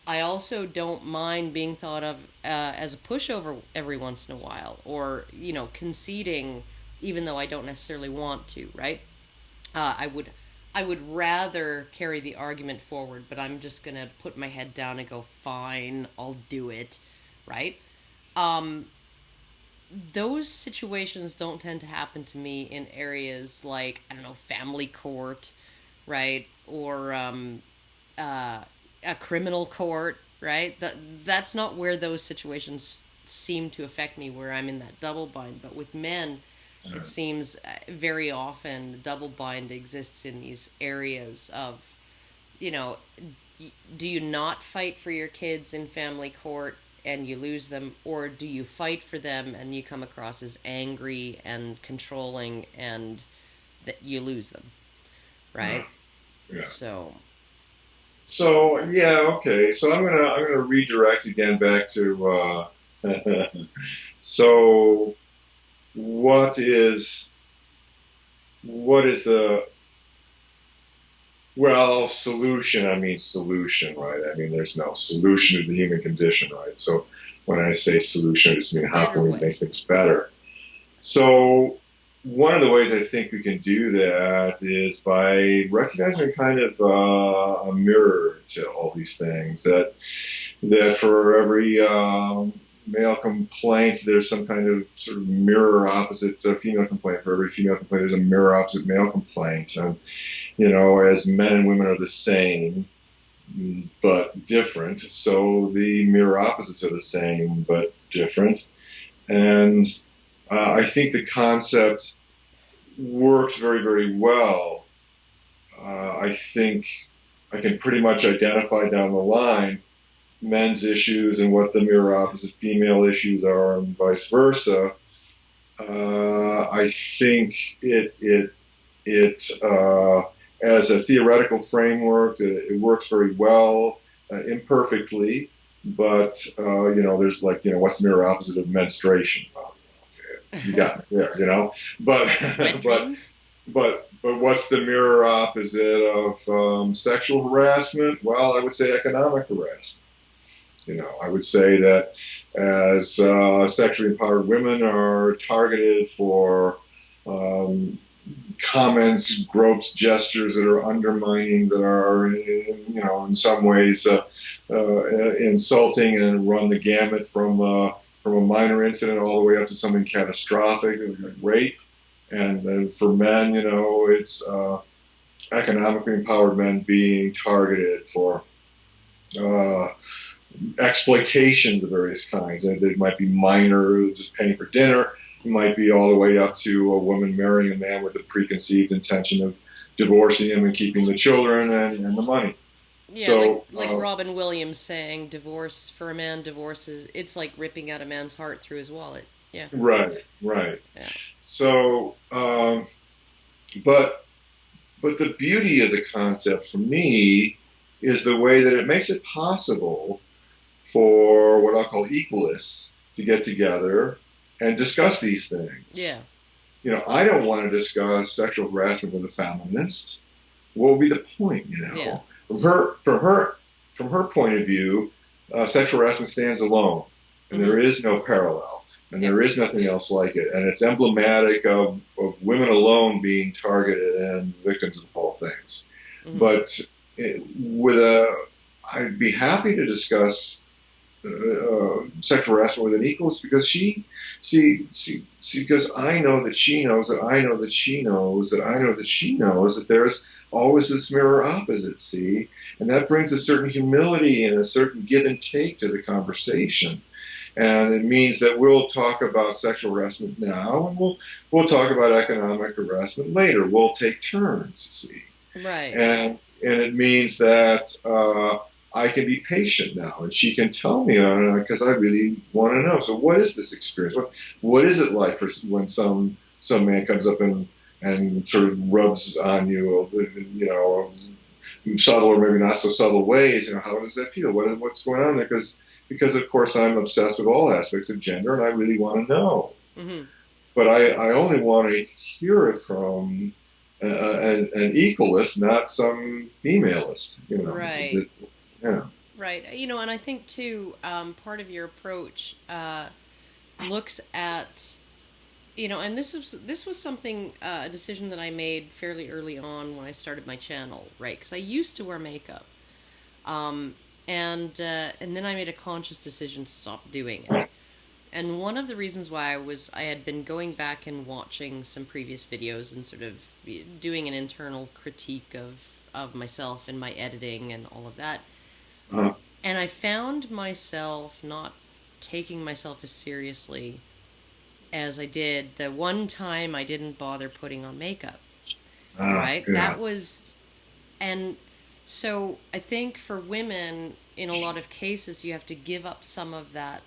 I also don't mind being thought of as a pushover every once in a while, or, you know, conceding even though I don't necessarily want to, right? I would rather carry the argument forward, but I'm just going to put my head down and go, fine, I'll do it, right? Those situations don't tend to happen to me in areas like, I don't know, family court, right? Or a criminal court, right? That's not where those situations seem to affect me, where I'm in that double bind. But with men, it seems very often the double bind exists in these areas of, you know, do you not fight for your kids in family court and you lose them, or do you fight for them and you come across as angry and controlling and that you lose them, right? Yeah. So yeah, okay. So I'm gonna redirect again back to so what is the solution? I mean solution, right? I mean there's no solution to the human condition, right? So when I say solution, I just mean how can we make things better? So one of the ways I think we can do that is by recognizing kind of a mirror to all these things, that for every male complaint, there's some kind of sort of mirror opposite female complaint. For every female complaint, there's a mirror opposite male complaint. And, you know, as men and women are the same but different, so the mirror opposites are the same but different. And I think the concept works very, very well. I think I can pretty much identify down the line men's issues and what the mirror opposite female issues are, and vice versa. I think it as a theoretical framework, it works very well, imperfectly, but you know, there's like, you know, what's the mirror opposite of menstruation? Okay, you got me there, you know. But but what's the mirror opposite of sexual harassment? Well, I would say economic harassment. You know, I would say that as sexually empowered women are targeted for comments, gropes, gestures that are undermining, that are, you know, in some ways insulting, and run the gamut from a minor incident all the way up to something catastrophic, like rape. And for men, you know, it's economically empowered men being targeted for exploitations of various kinds. There might be minor, just paying for dinner, might be all the way up to a woman marrying a man with the preconceived intention of divorcing him and keeping the children and the money. Yeah, So, like Robin Williams saying, divorce for a man, divorce is it's like ripping out a man's heart through his wallet. Yeah. right, right. Yeah. So, but the beauty of the concept for me is the way that it makes it possible for what I'll call equalists to get together and discuss these things. Yeah. I don't want to discuss sexual harassment with a feminist. What would be the point? Yeah. From her point of view, sexual harassment stands alone, and there is no parallel, and there is nothing else like it, and it's emblematic of women alone being targeted and victims of all things. But I'd be happy to discuss sexual harassment with an equalist because because I know that she knows that I know that she knows that I know that she knows that there's always this mirror opposite, and that brings a certain humility and a certain give and take to the conversation. And it means that we'll talk about sexual harassment now, and we'll talk about economic harassment later. We'll take turns, Right. And it means that I can be patient now, and she can tell me on it because I really want to know. So, what is this experience? What is it like for when some man comes up and sort of rubs on you, subtle or maybe not so subtle ways? How does that feel? What's going on there? Because of course I'm obsessed with all aspects of gender, and I really want to know. But I only want to hear it from an equalist, not some femalist. Right. Yeah. Right. And I think too, part of your approach looks at, and this was something, a decision that I made fairly early on when I started my channel, right? Because I used to wear makeup, and then I made a conscious decision to stop doing it. And one of the reasons why I had been going back and watching some previous videos and sort of doing an internal critique of myself and my editing and all of that. And I found myself not taking myself as seriously as I did the one time I didn't bother putting on makeup. Right? Yeah. That was, and so I think for women, in a lot of cases, you have to give up some of that,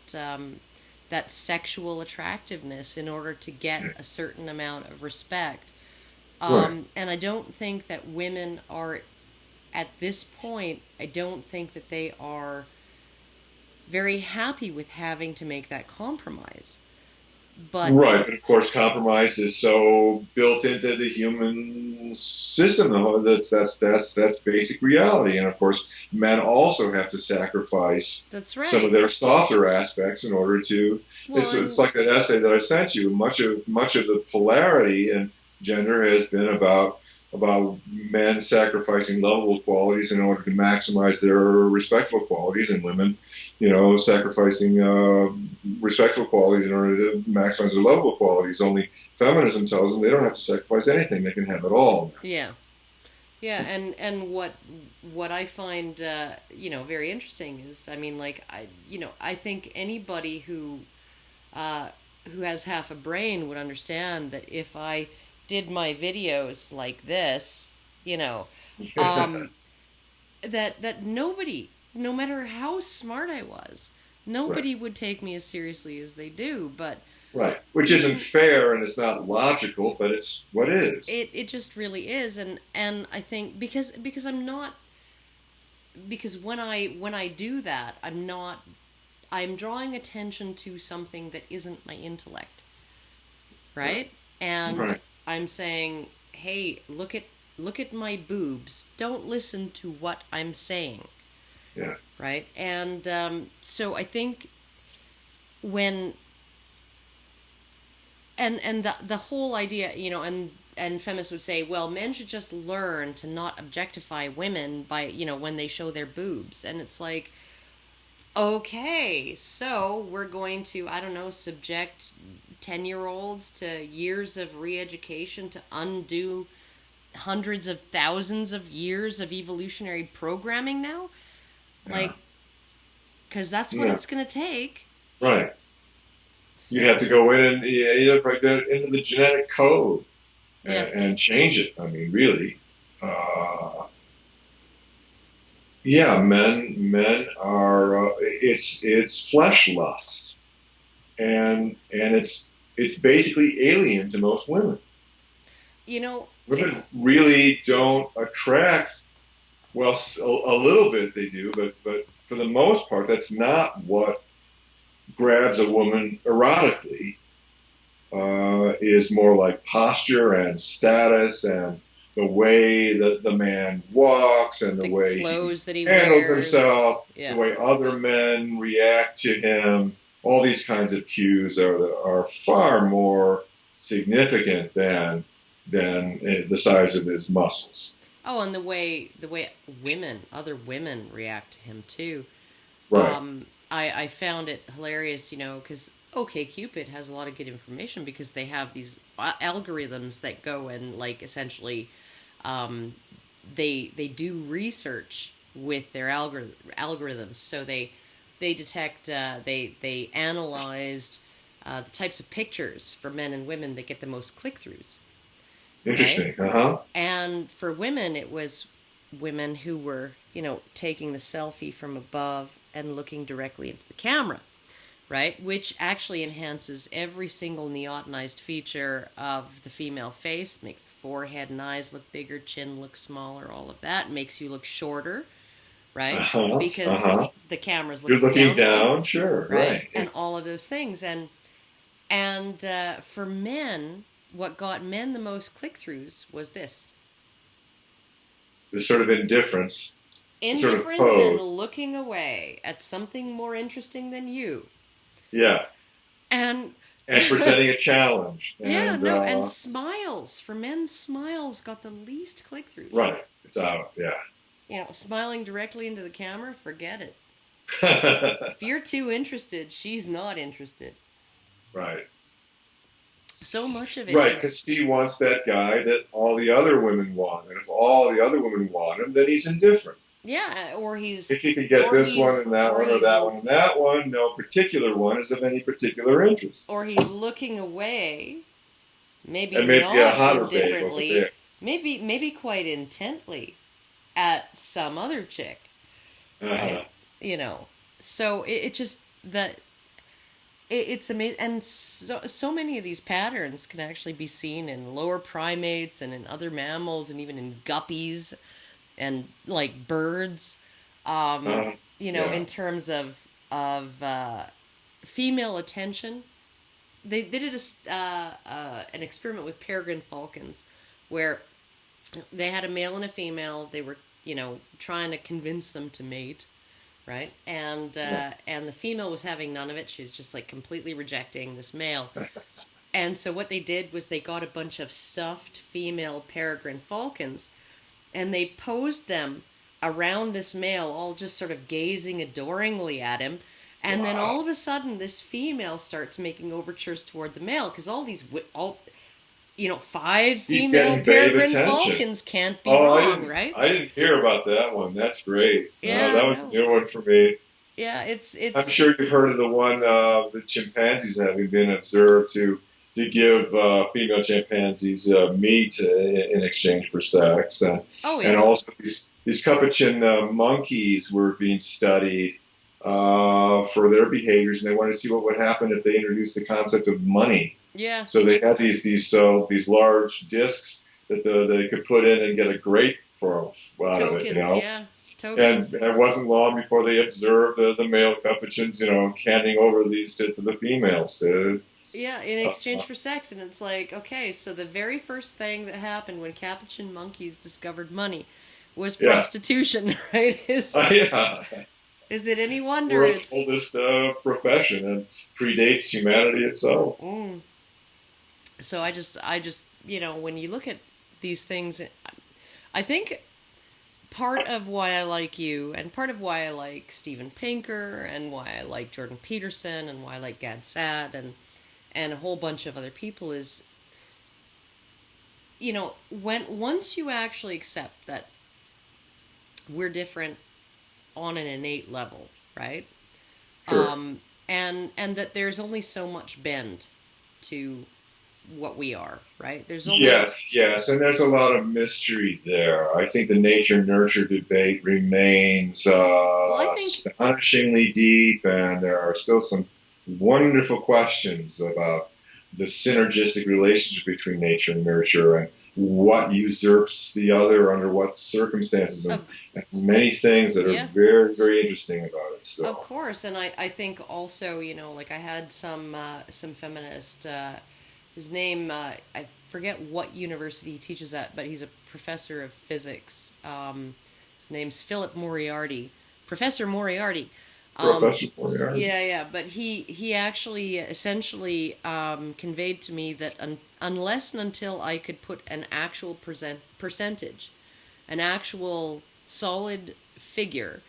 that sexual attractiveness in order to get a certain amount of respect. And I don't think that women are, at this point, I don't think that they are very happy with having to make that compromise. But of course, compromise is so built into the human system, though. That's basic reality. And of course, men also have to sacrifice some of their softer aspects in order to. It's like that essay that I sent you. Much of the polarity in gender has been about men sacrificing lovable qualities in order to maximize their respectable qualities, and women, sacrificing respectable qualities in order to maximize their lovable qualities. Only feminism tells them they don't have to sacrifice anything; they can have it all. Yeah, and what I find very interesting is, I think anybody who has half a brain would understand that if I did my videos like this, that nobody, no matter how smart I was, nobody would take me as seriously as they do. But which isn't fair, and it's not logical, but it's what is. It just really is, and I think because I'm not, because when I do that, I'm drawing attention to something that isn't my intellect, right? And I'm saying, hey, look at my boobs. Don't listen to what I'm saying. Yeah. Right? And so I think when and the whole idea, and feminists would say, well, men should just learn to not objectify women by, when they show their boobs. And it's like, okay, so we're going to, I don't know, subject 10-year-olds to years of re-education to undo hundreds of thousands of years of evolutionary programming now? Like, because that's what it's going to take. Right. So, you have to go in and you have to break that into the genetic code yeah. and change it. I mean, really. Uh, yeah, men are it's flesh lust, and it's basically alien to most women. You know, Women it's really don't attract. Well, a little bit they do, but for the most part, that's not what grabs a woman erotically. Is more like posture and status and the way that the man walks and the the way he clothes that he handles wears. himself, the Yeah. way other men react to him. All these kinds of cues are far more significant than the size of his muscles. Oh, and the way other women react to him too. Right. I found it hilarious, because OkCupid has a lot of good information because they have these algorithms that go and like essentially, um, they do research with their algorithms. So they detect they analyzed the types of pictures for men and women that get the most click throughs, right? Interesting. Uh-huh. And for women, it was women who were, taking the selfie from above and looking directly into the camera, right? Which actually enhances every single neotenized feature of the female face, makes the forehead and eyes look bigger, chin look smaller, all of that. Makes you look shorter, right? Uh-huh. Because Uh-huh. the camera's You're looking looking downward, down, sure, right? right. And all of those things. And for men, what got men the most click-throughs was this. This sort of indifference, sort of Indifference and pose. looking away at something more interesting than you. Yeah. And And presenting a challenge. yeah, And no, and smiles. For men, smiles got the least click-throughs. right, it's out. Yeah. Smiling directly into the camera, forget it. If you're too interested, she's not interested. Right. So much of it Right, because is, he wants that guy that all the other women want, and if all the other women want him, then he's indifferent. yeah, If he can get this one and that or one or he's, that one and that one, no particular one is of any particular interest. or he's looking away, maybe And maybe a not hotter babe over indifferently, there. maybe quite intently at some other chick, Uh-huh. right? So it just that it's amazing, and so many of these patterns can actually be seen in lower primates and in other mammals and even in guppies and like birds. Yeah. In terms of female attention, they did an experiment with peregrine falcons where they had a male and a female. They were trying to convince them to mate, right? And the female was having none of it. She was just like completely rejecting this male. And so what they did was they got a bunch of stuffed female peregrine falcons and they posed them around this male, all just sort of gazing adoringly at him. And then all of a sudden this female starts making overtures toward the male because five He's female getting babe peregrine attention. falcons can't be wrong, right? I didn't hear about that one. That's great. Yeah, That was a new one for me. Yeah, it's I'm sure you've heard of the one the chimpanzees having been observed to give female chimpanzees meat in exchange for sex, oh yeah, and also these capuchin monkeys were being studied for their behaviors, and they wanted to see what would happen if they introduced the concept of money. yeah, So they had these large discs that they could put in and get a grape out of it, yeah, tokens. And it wasn't long before they observed the male capuchins, handing over these to the females. Yeah, in exchange for sex, and it's like, okay, so the very first thing that happened when capuchin monkeys discovered money was prostitution, right? Yeah. Is it any wonder World's oldest profession and predates humanity itself. So I just, when you look at these things, I think part of why I like you, and part of why I like Steven Pinker, and why I like Jordan Peterson, and why I like Gad Saad, and a whole bunch of other people is, once you actually accept that we're different on an innate level, right? Sure. and that there's only so much bend to what we are, right? There's only Yes, and there's a lot of mystery there. I think the nature-nurture debate remains well, I think astonishingly deep, and there are still some wonderful questions about the synergistic relationship between nature and nurture, and what usurps the other under what circumstances, and many things that are yeah, very, very interesting about it of still. course. And I think also, like I had some feminist. His name, I forget what university he teaches at, but he's a professor of physics. His name's Philip Moriarty, Professor Moriarty. Professor Moriarty. Yeah. But he actually essentially conveyed to me that unless and until I could put an actual percentage, an actual solid figure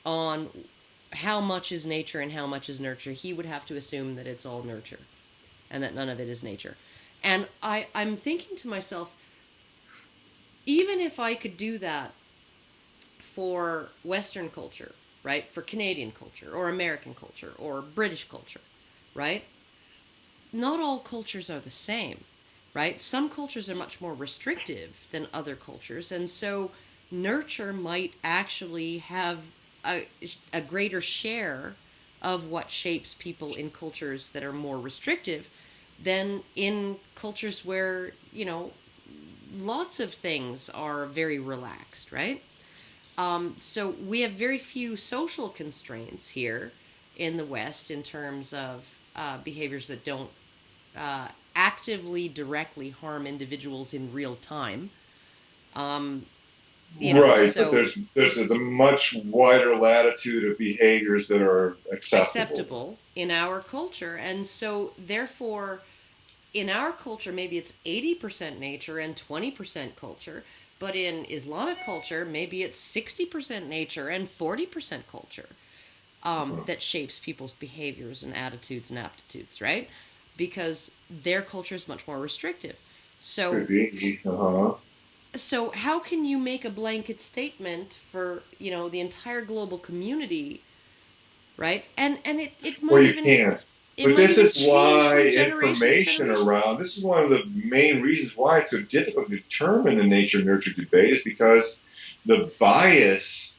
on how much is nature and how much is nurture, he would have to assume that it's all nurture and that none of it is nature. And I'm thinking to myself, even if I could do that for Western culture, right, for Canadian culture or American culture or British culture, right, not all cultures are the same, right? Some cultures are much more restrictive than other cultures, and so nurture might actually have a greater share of what shapes people in cultures that are more restrictive than in cultures where, lots of things are very relaxed, right? So we have very few social constraints here in the West in terms of behaviors that don't actively, directly harm individuals in real time. Right, but So there's a much wider latitude of behaviors that are acceptable. acceptable in our culture, and so therefore, in our culture, maybe it's 80% nature and 20% culture. But in Islamic culture, maybe it's 60% nature and 40% culture that shapes people's behaviors and attitudes and aptitudes, right? Because their culture is much more restrictive. So, Could be. so how can you make a blanket statement for the entire global community, right? And it Well, might you even can't. it But might this even is change why from generation to information generation. around, this is one of the main reasons why it's so difficult to determine the nature-nurture debate, is because the bias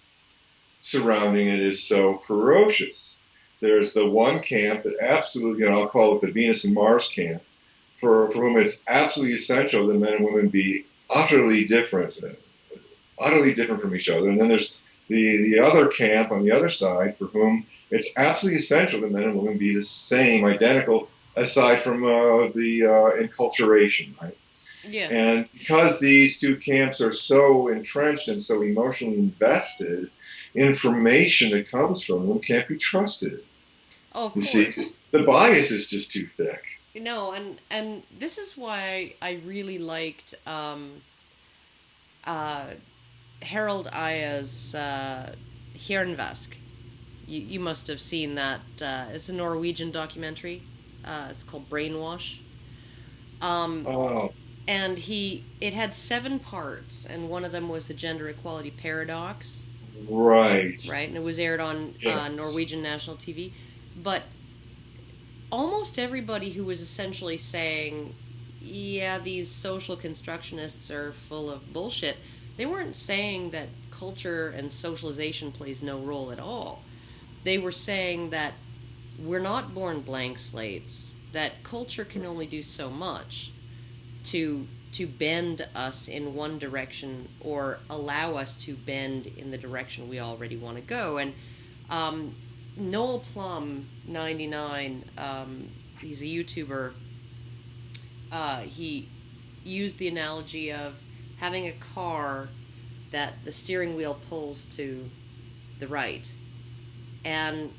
surrounding it is so ferocious. There's the one camp that absolutely, I'll call it the Venus and Mars camp, for whom it's absolutely essential that men and women be utterly different from each other. And then there's the other camp on the other side for whom it's absolutely essential that men and women be the same, identical, aside from the enculturation, right? Yeah. And because these two camps are so entrenched and so emotionally invested, information that comes from them can't be trusted. Oh, of You see, course. the bias is just too thick. No, and this is why I really liked Harold Aya's Hierarchies. You must have seen that. It's a Norwegian documentary. It's called Brainwash. Oh, And it had 7 parts, and one of them was the gender equality paradox, right. right? And it was aired on Yes. Norwegian national TV. But almost everybody who was essentially saying, yeah, these social constructionists are full of bullshit, they weren't saying that culture and socialization plays no role at all. They were saying that we're not born blank slates, that culture can only do so much to bend us in one direction or allow us to bend in the direction we already want to go. And Noel Plum 99, he's a YouTuber. He used the analogy of having a car that the steering wheel pulls to the right. And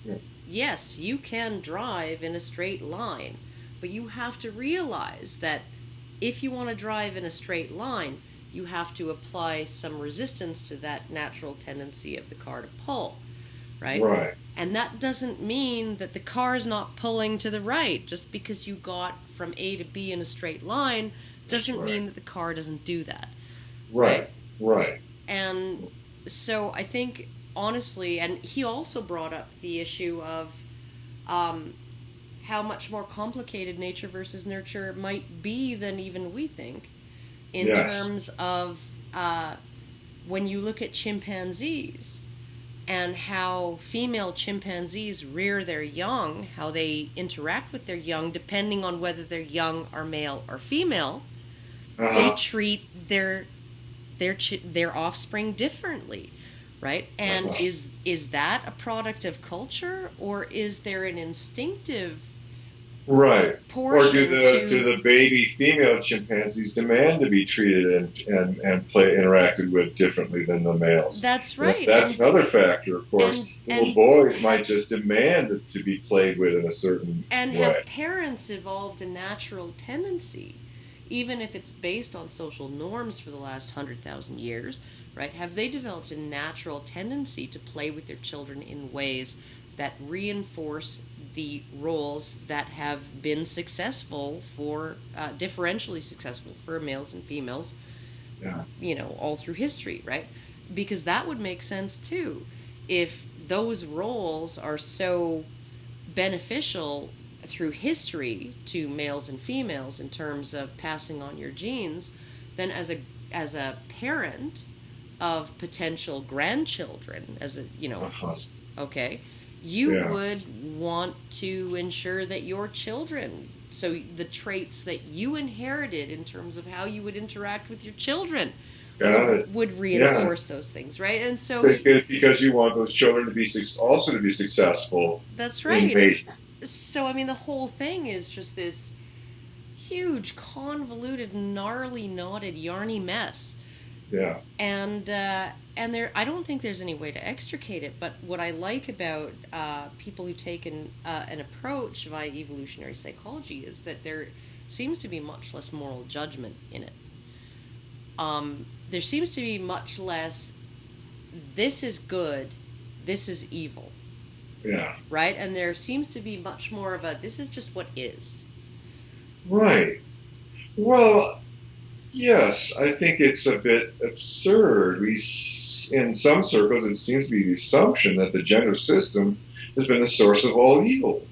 yes, you can drive in a straight line, but you have to realize that if you want to drive in a straight line, you have to apply some resistance to that natural tendency of the car to pull, right? Right. And that doesn't mean that the car is not pulling to the right. Just because you got from A to B in a straight line doesn't mean that the car doesn't do that. Right. And so I think, honestly, and he also brought up the issue of how much more complicated nature versus nurture might be than even we think, in terms of when you look at chimpanzees and how female chimpanzees rear their young, how they interact with their young, depending on whether their young are male or female, they treat their offspring differently, right? And is that a product of culture, or is there an instinctive portion? Or do the baby female chimpanzees demand to be treated and interacted with differently than the males? That's right. That's another factor, of course. Little boys might just demand to be played with in a certain way. And have parents evolved a natural tendency, even if it's based on social norms for the last 100,000 years, right? Have they developed a natural tendency to play with their children in ways that reinforce the roles that have been successful for, differentially successful for males and females, all through history, right? Because that would make sense too. If those roles are so beneficial through history to males and females in terms of passing on your genes, then as a parent of potential grandchildren, okay, you would want to ensure that your children, so the traits that you inherited in terms of how you would interact with your children, would reinforce those things, right? And so because you want those children to be successful. That's right. So I mean, the whole thing is just this huge, convoluted, gnarly, knotted, yarny mess. Yeah. And there, I don't think there's any way to extricate it. But what I like about people who take an approach via evolutionary psychology is that there seems to be much less moral judgment in it. There seems to be much less, this is good, this is evil. Yeah. Right? And there seems to be much more of a, this is just what is. Right. Well, yes, I think it's a bit absurd. In some circles, it seems to be the assumption that the gender system has been the source of all evil.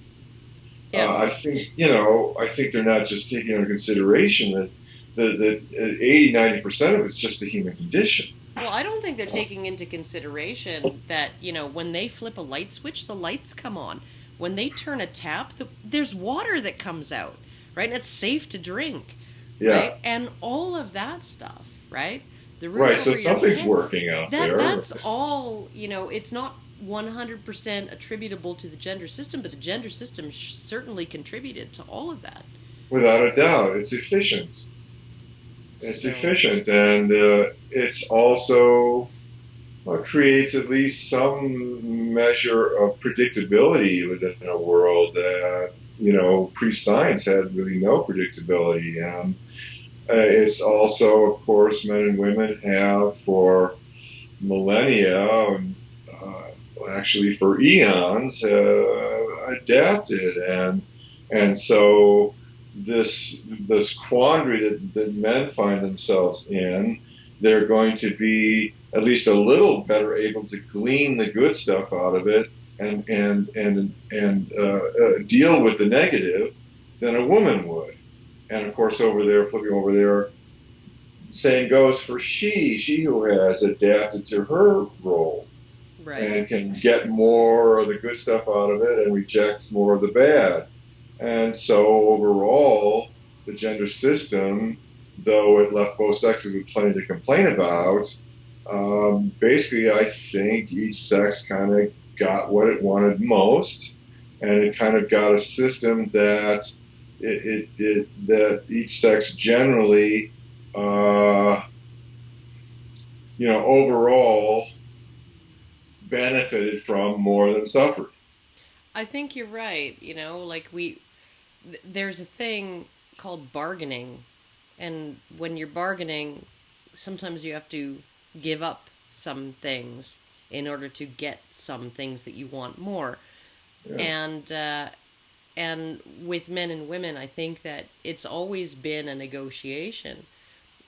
Yeah. I think they're not just taking into consideration that 80-90% of it's just the human condition. Well, I don't think they're taking into consideration that, when they flip a light switch, the lights come on. When they turn a tap, there's water that comes out, right? And it's safe to drink, right? And all of that stuff, right? The roof so something's working out there. That's all, it's not 100% attributable to the gender system, but the gender system certainly contributed to all of that. Without a doubt. It's efficient. It's efficient, and it's also creates at least some measure of predictability within a world that, pre-science had really no predictability. And it's also, of course, men and women have for millennia, actually for eons, adapted, and so this quandary that men find themselves in, they're going to be at least a little better able to glean the good stuff out of it and deal with the negative than a woman would. And of course, flipping over there, same goes for she who has adapted to her role, right, and can get more of the good stuff out of it and rejects more of the bad. And so overall, the gender system, though it left both sexes with plenty to complain about, basically I think each sex kind of got what it wanted most, and it kind of got a system that that each sex generally, overall benefited from more than suffered. I think you're right. There's a thing called bargaining, and when you're bargaining, sometimes you have to give up some things in order to get some things that you want more. Yeah. And with men and women, I think that it's always been a negotiation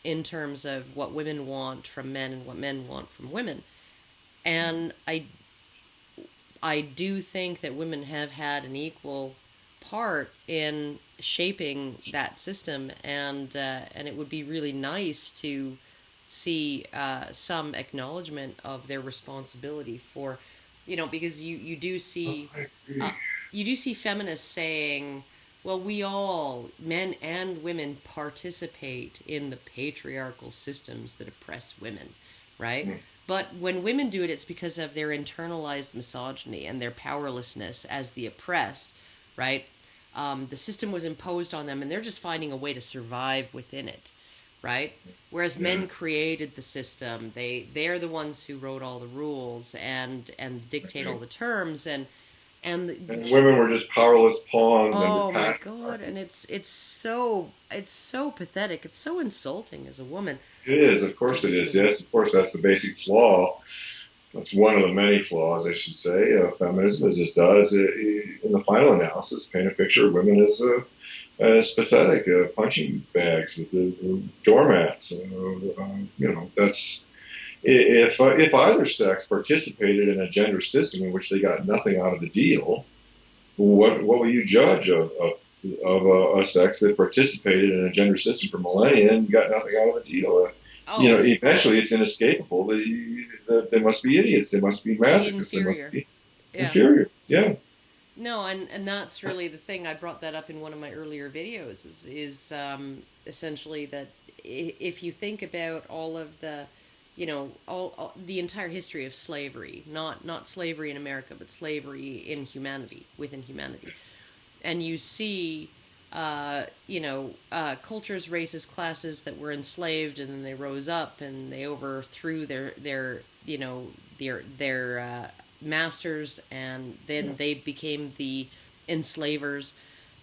in terms of what women want from men and what men want from women. And I do think that women have had an equal part in shaping that system, and it would be really nice to see some acknowledgement of their responsibility for, because you do see uh, you do see feminists saying, well, we all, men and women, participate in the patriarchal systems that oppress women, right? Mm. But when women do it, it's because of their internalized misogyny and their powerlessness as the oppressed, right? The system was imposed on them, and they're just finding a way to survive within it, right? Whereas men created the system. They're the ones who wrote all the rules and dictate all the terms, and women were just powerless pawns. oh under my past. god, and it's so pathetic. It's so insulting as a woman. It is, of course it is. Yes, of course that's the basic flaw. That's one of the many flaws, I should say, of feminism. Is it does, in the final analysis, paint a picture of women as pathetic, punching bags, doormats. That's if either sex participated in a gender system in which they got nothing out of the deal. What will you judge of a sex that participated in a gender system for millennia and got nothing out of the deal? Oh, Eventually it's inescapable. They must be idiots. They must be masochists. They must be inferior. Yeah. No, and that's really the thing. I brought that up in one of my earlier videos. Is essentially that if you think about all of the, all the entire history of slavery, not slavery in America, but slavery in humanity, within humanity, and you see, cultures, races, classes that were enslaved, and then they rose up and they overthrew their masters, and then they became the enslavers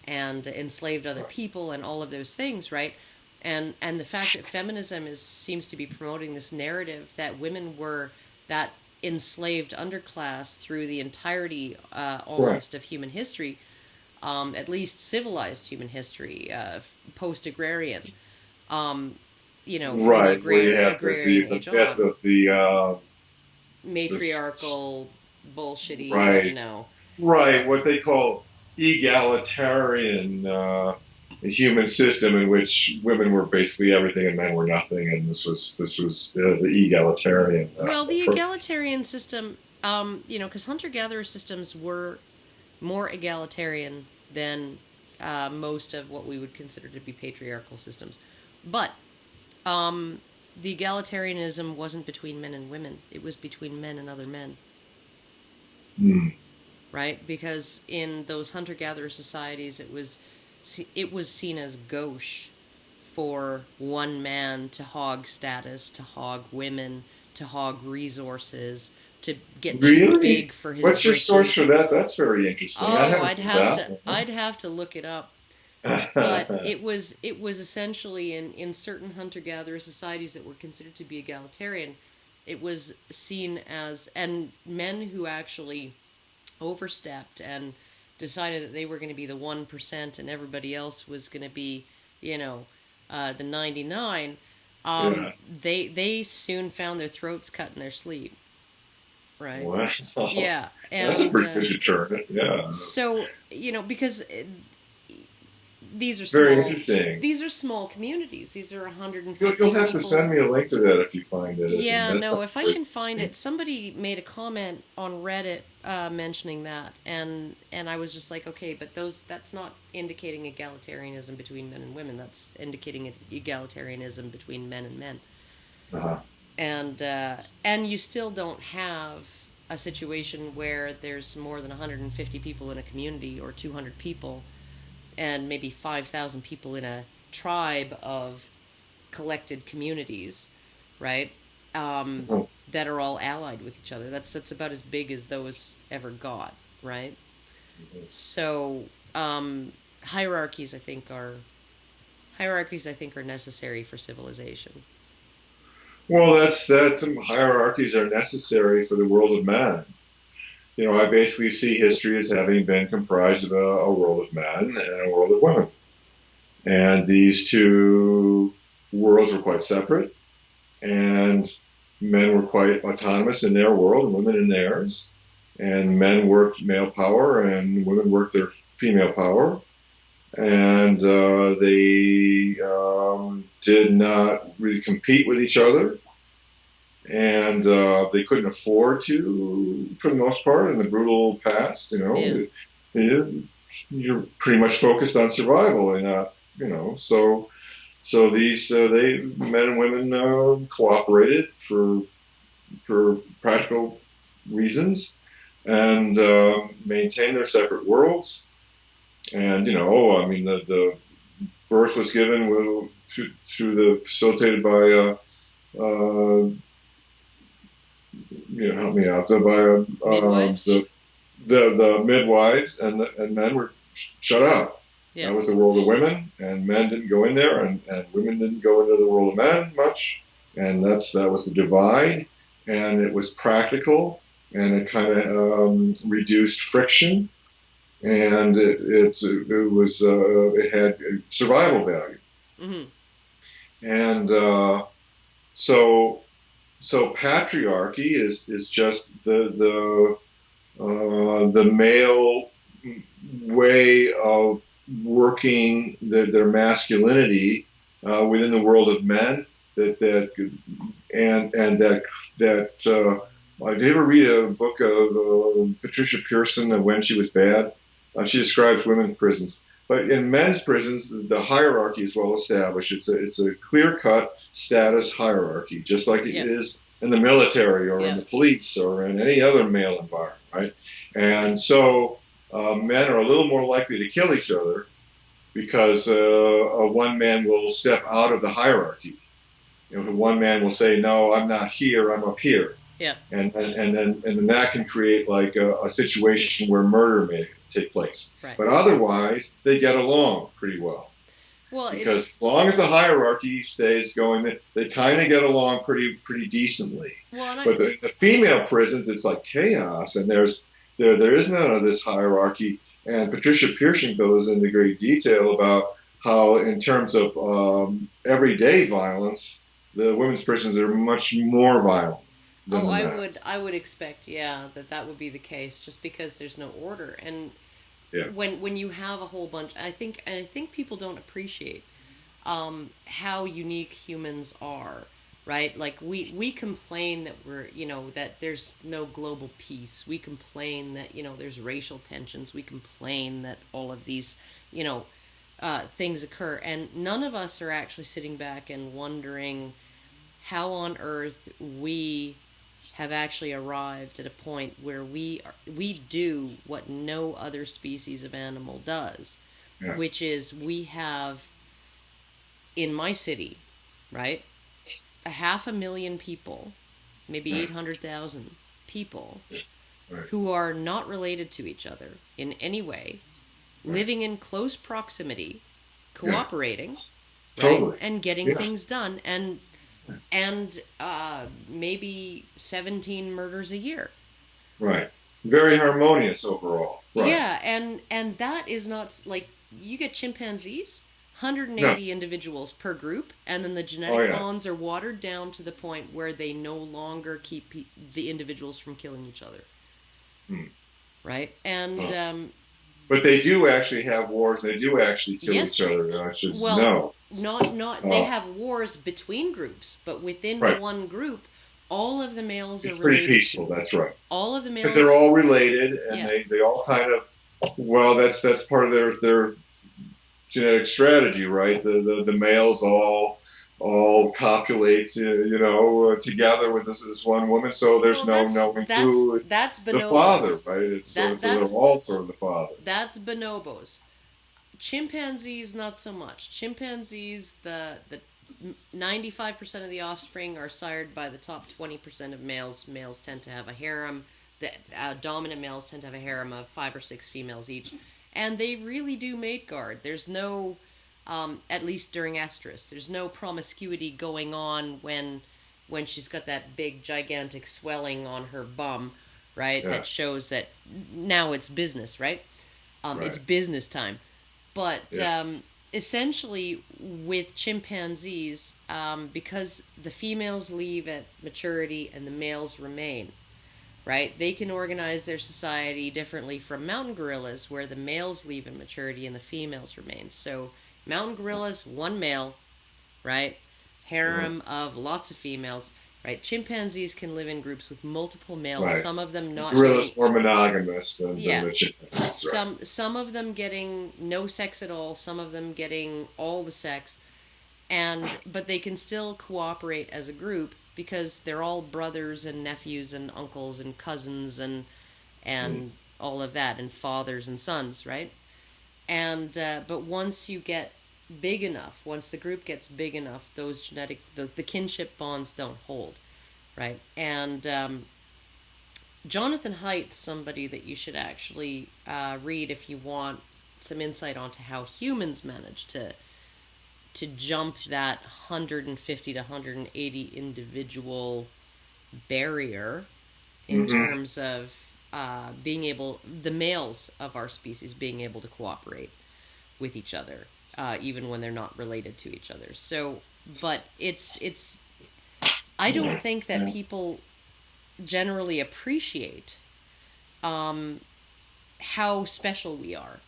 and enslaved other people and all of those things, right? And the fact that feminism seems to be promoting this narrative that women were that enslaved underclass through the entirety almost of human history, at least civilized human history, post-agrarian, right, where you have the death of the matriarchal bullshitty, right, right, what they call egalitarian human system in which women were basically everything and men were nothing, and this was the egalitarian. The egalitarian system, because hunter-gatherer systems were more egalitarian than most of what we would consider to be patriarchal systems, but the egalitarianism wasn't between men and women; it was between men and other men. Mm. Right, because in those hunter-gatherer societies, it was seen as gauche for one man to hog status, to hog women, to hog resources, to get too big for his. What's your source for that? That's very interesting. Oh, I'd have to look it up. But it was essentially in certain hunter-gatherer societies that were considered to be egalitarian, it was seen as, and men who actually overstepped and decided that they were going to be the 1% and everybody else was going to be, the 99. They soon found their throats cut in their sleep. Right. Wow. Yeah. And, that's a pretty good deterrent. Yeah. So, because these are very interesting. These are small communities. These are 150 You'll have people. to send me a link to that if you find it. Yeah, no, if I can find it. Somebody made a comment on Reddit mentioning that, and I was just like, okay, but that's not indicating egalitarianism between men and women. That's indicating egalitarianism between men and men. Uh-huh. And you still don't have a situation where there's more than 150 people in a community, or 200 people, and maybe 5,000 people in a tribe of collected communities, right? That are all allied with each other. That's about as big as those ever got, right? Mm-hmm. So hierarchies, I think, are necessary for civilization. Well, that's hierarchies are necessary for the world of man. I basically see history as having been comprised of a world of men and a world of women. And these two worlds were quite separate, and men were quite autonomous in their world and women in theirs. and men worked male power and women worked their female power, and they did not really compete with each other, and they couldn't afford to, for the most part, in the brutal past. You're pretty much focused on survival, and so these they men and women cooperated for practical reasons, and maintained their separate worlds. And I mean, the birth was given through the facilitated by help me out, by Midwives? the midwives, and men were shut out. Yeah. That was the world of women, and men didn't go in there, and women didn't go into the world of men much, and that was the divide, and it was practical, and it kind of reduced friction, and it had survival value, and so patriarchy is just the male way of working their masculinity within the world of men. Did you ever read a book of Patricia Pearson of When She Was Bad? She describes women's prisons, but in men's prisons, the hierarchy is well established. It's a clear-cut status hierarchy, just like it is in the military or in the police or in any other male environment, right? And so men are a little more likely to kill each other because one man will step out of the hierarchy. One man will say, "No, I'm not here. I'm up here." Yeah. And then that can create like a situation where murder may take place. Right. But otherwise, they get along pretty well. Well, because as long as the hierarchy stays going, they kind of get along pretty decently. But the female prisons, it's like chaos, and there is none of this hierarchy. And Patricia Pearson goes into great detail about how, in terms of everyday violence, the women's prisons are much more violent. I would expect, that would be the case, just because there's no order. And when you have a whole bunch, I think people don't appreciate how unique humans are, right? Like we complain that that there's no global peace. We complain that there's racial tensions. We complain that all of these things occur, and none of us are actually sitting back and wondering how on earth we have actually arrived at a point where we do what no other species of animal does, which is we have, in my city, right, 500,000 people, maybe 800,000 people, who are not related to each other in any way, living in close proximity, cooperating, right, and getting things done, and maybe 17 murders a year. Right. Very harmonious overall. Right. Yeah, and that is not, like, you get chimpanzees, 180 individuals per group, and then the genetic bonds are watered down to the point where they no longer keep the individuals from killing each other. Right? And but they do actually have wars. They do actually kill each other. They have wars between groups, but within one group, all of the males are related. Pretty peaceful. That's right. All of the males, because they're all related, and they all kind of. Well, that's part of their genetic strategy, right? The males all copulate, together with this one woman. So there's no knowing who that's the father, right? So they're all sort of the father. That's bonobos. Chimpanzees, not so much. Chimpanzees, the 95% of the offspring are sired by the top 20% of males. Males tend to have a harem. The dominant males tend to have a harem of 5 or 6 females each. And they really do mate guard. There's no, at least during estrus, there's no promiscuity going on when she's got that big, gigantic swelling on her bum, right? Yeah. That shows that now it's business, right? It's business time. But essentially, with chimpanzees, because the females leave at maturity and the males remain, right? They can organize their society differently from mountain gorillas, where the males leave in maturity and the females remain. So mountain gorillas, one male, right? Harem of lots of females, right? Chimpanzees can live in groups with multiple males. Right. Some of them not. Gorillas more monogamous than Yeah. the chimpanzees. Right. Some of them getting no sex at all. Some of them getting all the sex, but they can still cooperate as a group because they're all brothers and nephews and uncles and cousins and all of that, and fathers and sons, right? And but once you get big enough, once the group gets big enough, those the kinship bonds don't hold, right? And Jonathan Haidt's somebody that you should actually read if you want some insight onto how humans manage to jump that 150 to 180 individual barrier in terms of the males of our species being able to cooperate with each other, even when they're not related to each other. So, but it's I don't think that people generally appreciate how special we are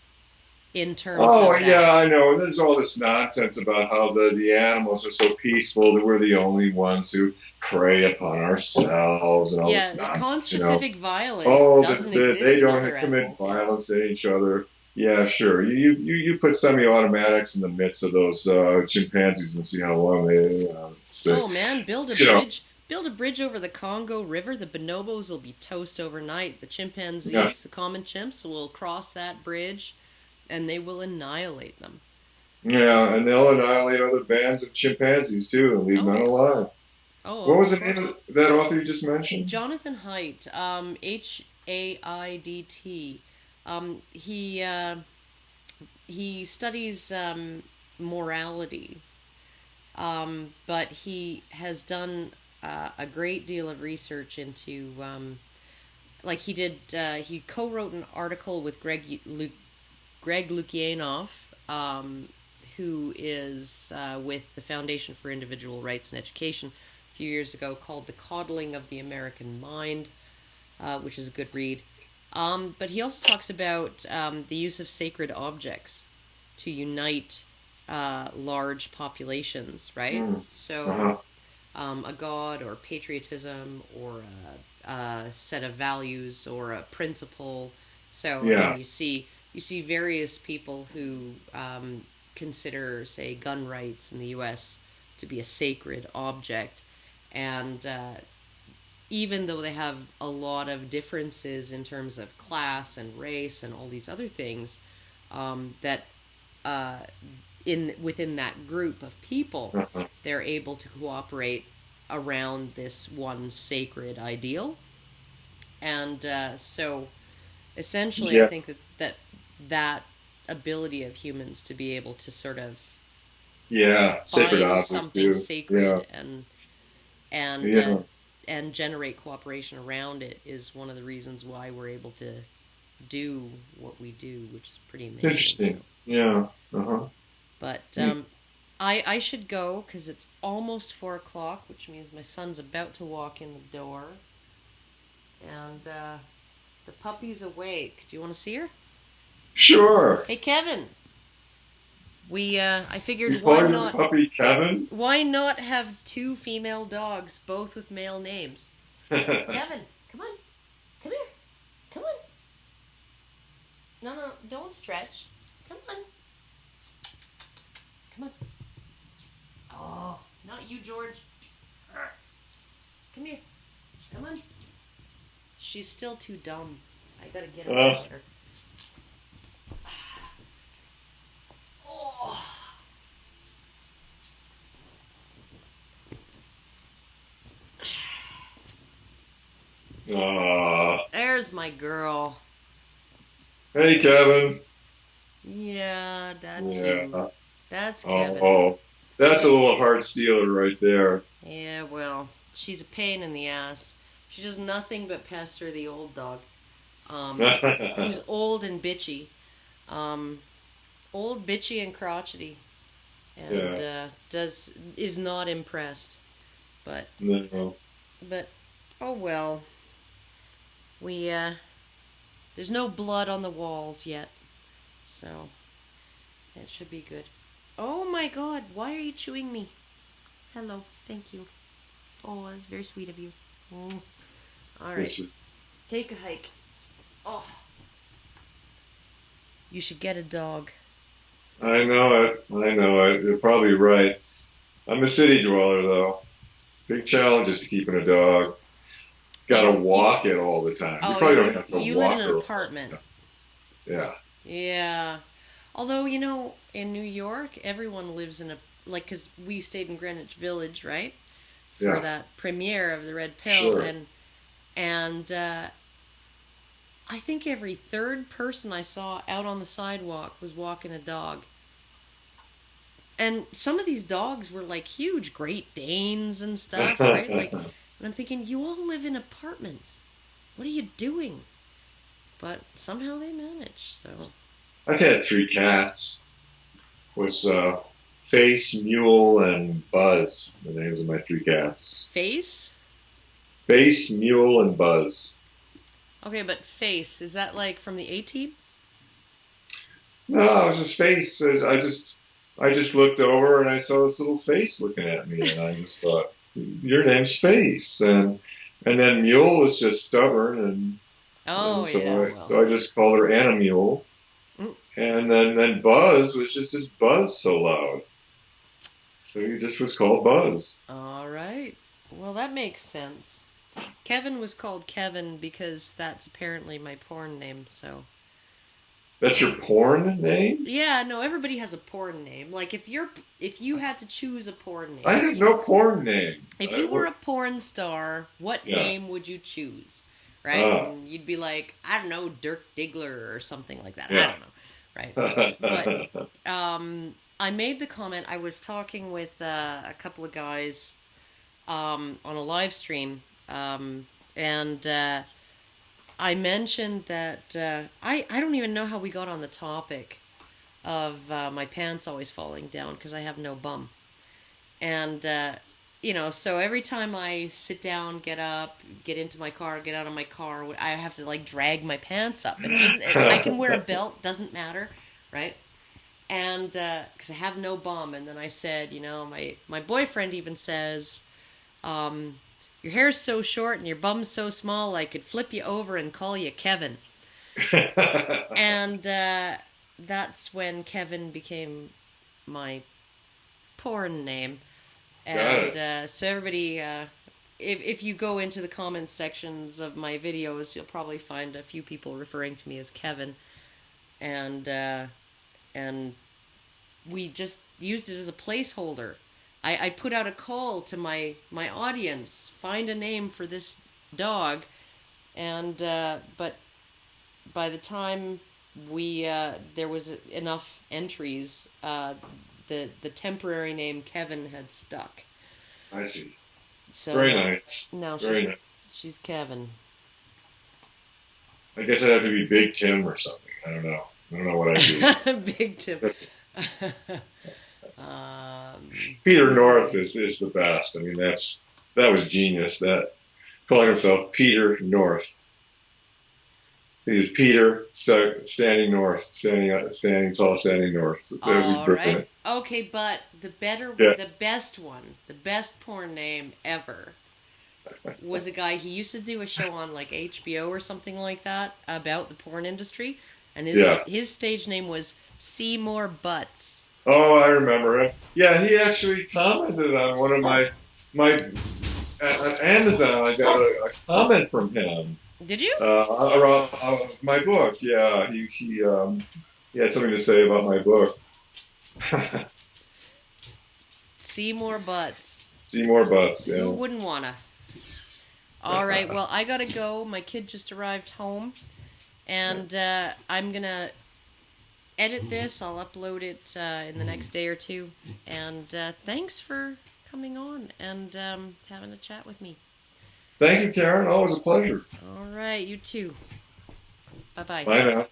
in terms of that. Yeah, I know. And there's all this nonsense about how the animals are so peaceful that we're the only ones who prey upon ourselves and all this nonsense. Conspecific violence doesn't exist they in don't other commit animals. violence to each other. Yeah, sure. You put semi-automatics in the midst of those chimpanzees and see how long they stay. Oh man, build a bridge. Build a bridge over the Congo River. The bonobos will be toast overnight. The chimpanzees, the common chimps, will cross that bridge, and they will annihilate them. Yeah, and they'll annihilate other bands of chimpanzees too and leave none alive. Oh, what was the name of that author you just mentioned? Jonathan Haidt, Haidt. He studies morality, but he has done a great deal of research into, he co-wrote an article with Greg Lukianoff, who is with the Foundation for Individual Rights and Education, a few years ago, called The Coddling of the American Mind, which is a good read. But he also talks about the use of sacred objects to unite large populations, right? So a god or patriotism or a set of values or a principle. So you see various people who consider, say, gun rights in the U.S. to be a sacred object, and even though they have a lot of differences in terms of class and race and all these other things, that within that group of people, they're able to cooperate around this one sacred ideal. And so essentially I think that ability of humans to be able to sort of find something sacred and generate cooperation around it is one of the reasons why we're able to do what we do, which is pretty amazing. It's interesting. Yeah. But I should go because it's almost 4:00, which means my son's about to walk in the door, and the puppy's awake. Do you want to see her? Sure. Hey, Kevin. I figured why not puppy Kevin? Why not have two female dogs, both with male names? Kevin, come on, come here, come on. No, don't stretch. Come on. Come on. Oh, not you, George. Come here. Come on. She's still too dumb. I gotta get her later. There's my girl. Hey, Kevin. Yeah, that's you. That's Kevin. Oh, that's a little heart stealer right there. Yeah, well, she's a pain in the ass. She does nothing but pester the old dog, who's old and bitchy. Old, bitchy, and crotchety. And is not impressed. But, oh well. We there's no blood on the walls yet, so it should be good. Oh my God! Why are you chewing me? Hello, thank you. Oh, that's very sweet of you. Mm. All right, take a hike. Oh, you should get a dog. I know it. I know it. You're probably right. I'm a city dweller, though. Big challenge is keeping a dog. Got to walk it all the time. You probably don't have to you walk live in an her. apartment. Yeah. Yeah. Although, in New York, everyone lives in because we stayed in Greenwich Village, right? For that premiere of The Red Pill. Sure. And I think every third person I saw out on the sidewalk was walking a dog. And some of these dogs were like huge Great Danes and stuff, right? And I'm thinking, you all live in apartments. What are you doing? But somehow they manage, so... I've had 3 cats. Was Face, Mule, and Buzz. The names of my 3 cats. Face? Face, Mule, and Buzz. Okay, but Face, is that like from the A-Team? No, it was just Face. I just looked over and I saw this little face looking at me, and I just thought, your name's Face. And then Mule was just stubborn, so I just called her Anna Mule. And then Buzz was just Buzz so loud. So he just was called Buzz. All right. Well, that makes sense. Kevin was called Kevin because that's apparently my porn name, so... That's your porn name? Yeah, no, everybody has a porn name. Like, if you had to choose a porn name... I have no porn name. If you were a porn star, what name would you choose? Right? And you'd be like, I don't know, Dirk Diggler or something like that. I don't know. Right? But I made the comment, I was talking with a couple of guys on a live stream, and I mentioned that I don't even know how we got on the topic of my pants always falling down because I have no bum. And, so every time I sit down, get up, get into my car, get out of my car, I have to, like, drag my pants up. I can wear a belt, doesn't matter, right? And, because I have no bum. And then I said, my boyfriend even says, your hair's so short and your bum's so small, I could flip you over and call you Kevin. And that's when Kevin became my porn name. And so everybody, if you go into the comments sections of my videos, you'll probably find a few people referring to me as Kevin. And we just used it as a placeholder. I put out a call to my audience, find a name for this dog, and but by the time there was enough entries, the temporary name Kevin had stuck. I see. So very nice. No, she's Kevin. I guess I'd have to be Big Tim or something. I don't know what I'd be. Big Tim. Peter North is the best. I mean, that was genius. That calling himself Peter North. He's Peter standing north, standing tall, standing north. All right. Okay, but the best one, the best porn name ever, was a guy. He used to do a show on like HBO or something like that about the porn industry, and his stage name was Seymour Butts. Oh, I remember him. Yeah, he actually commented on one of my on Amazon. I got a comment from him. Did you? Around my book. Yeah, he had something to say about my book. Seymour Butts. Seymour Butts. Yeah. Who wouldn't wanna? All right. Well, I gotta go. My kid just arrived home, and I'm gonna edit this. I'll upload it in the next day or two. And thanks for coming on and having a chat with me. Thank you, Karen. Always a pleasure. All right, you too. Bye-bye. Bye now.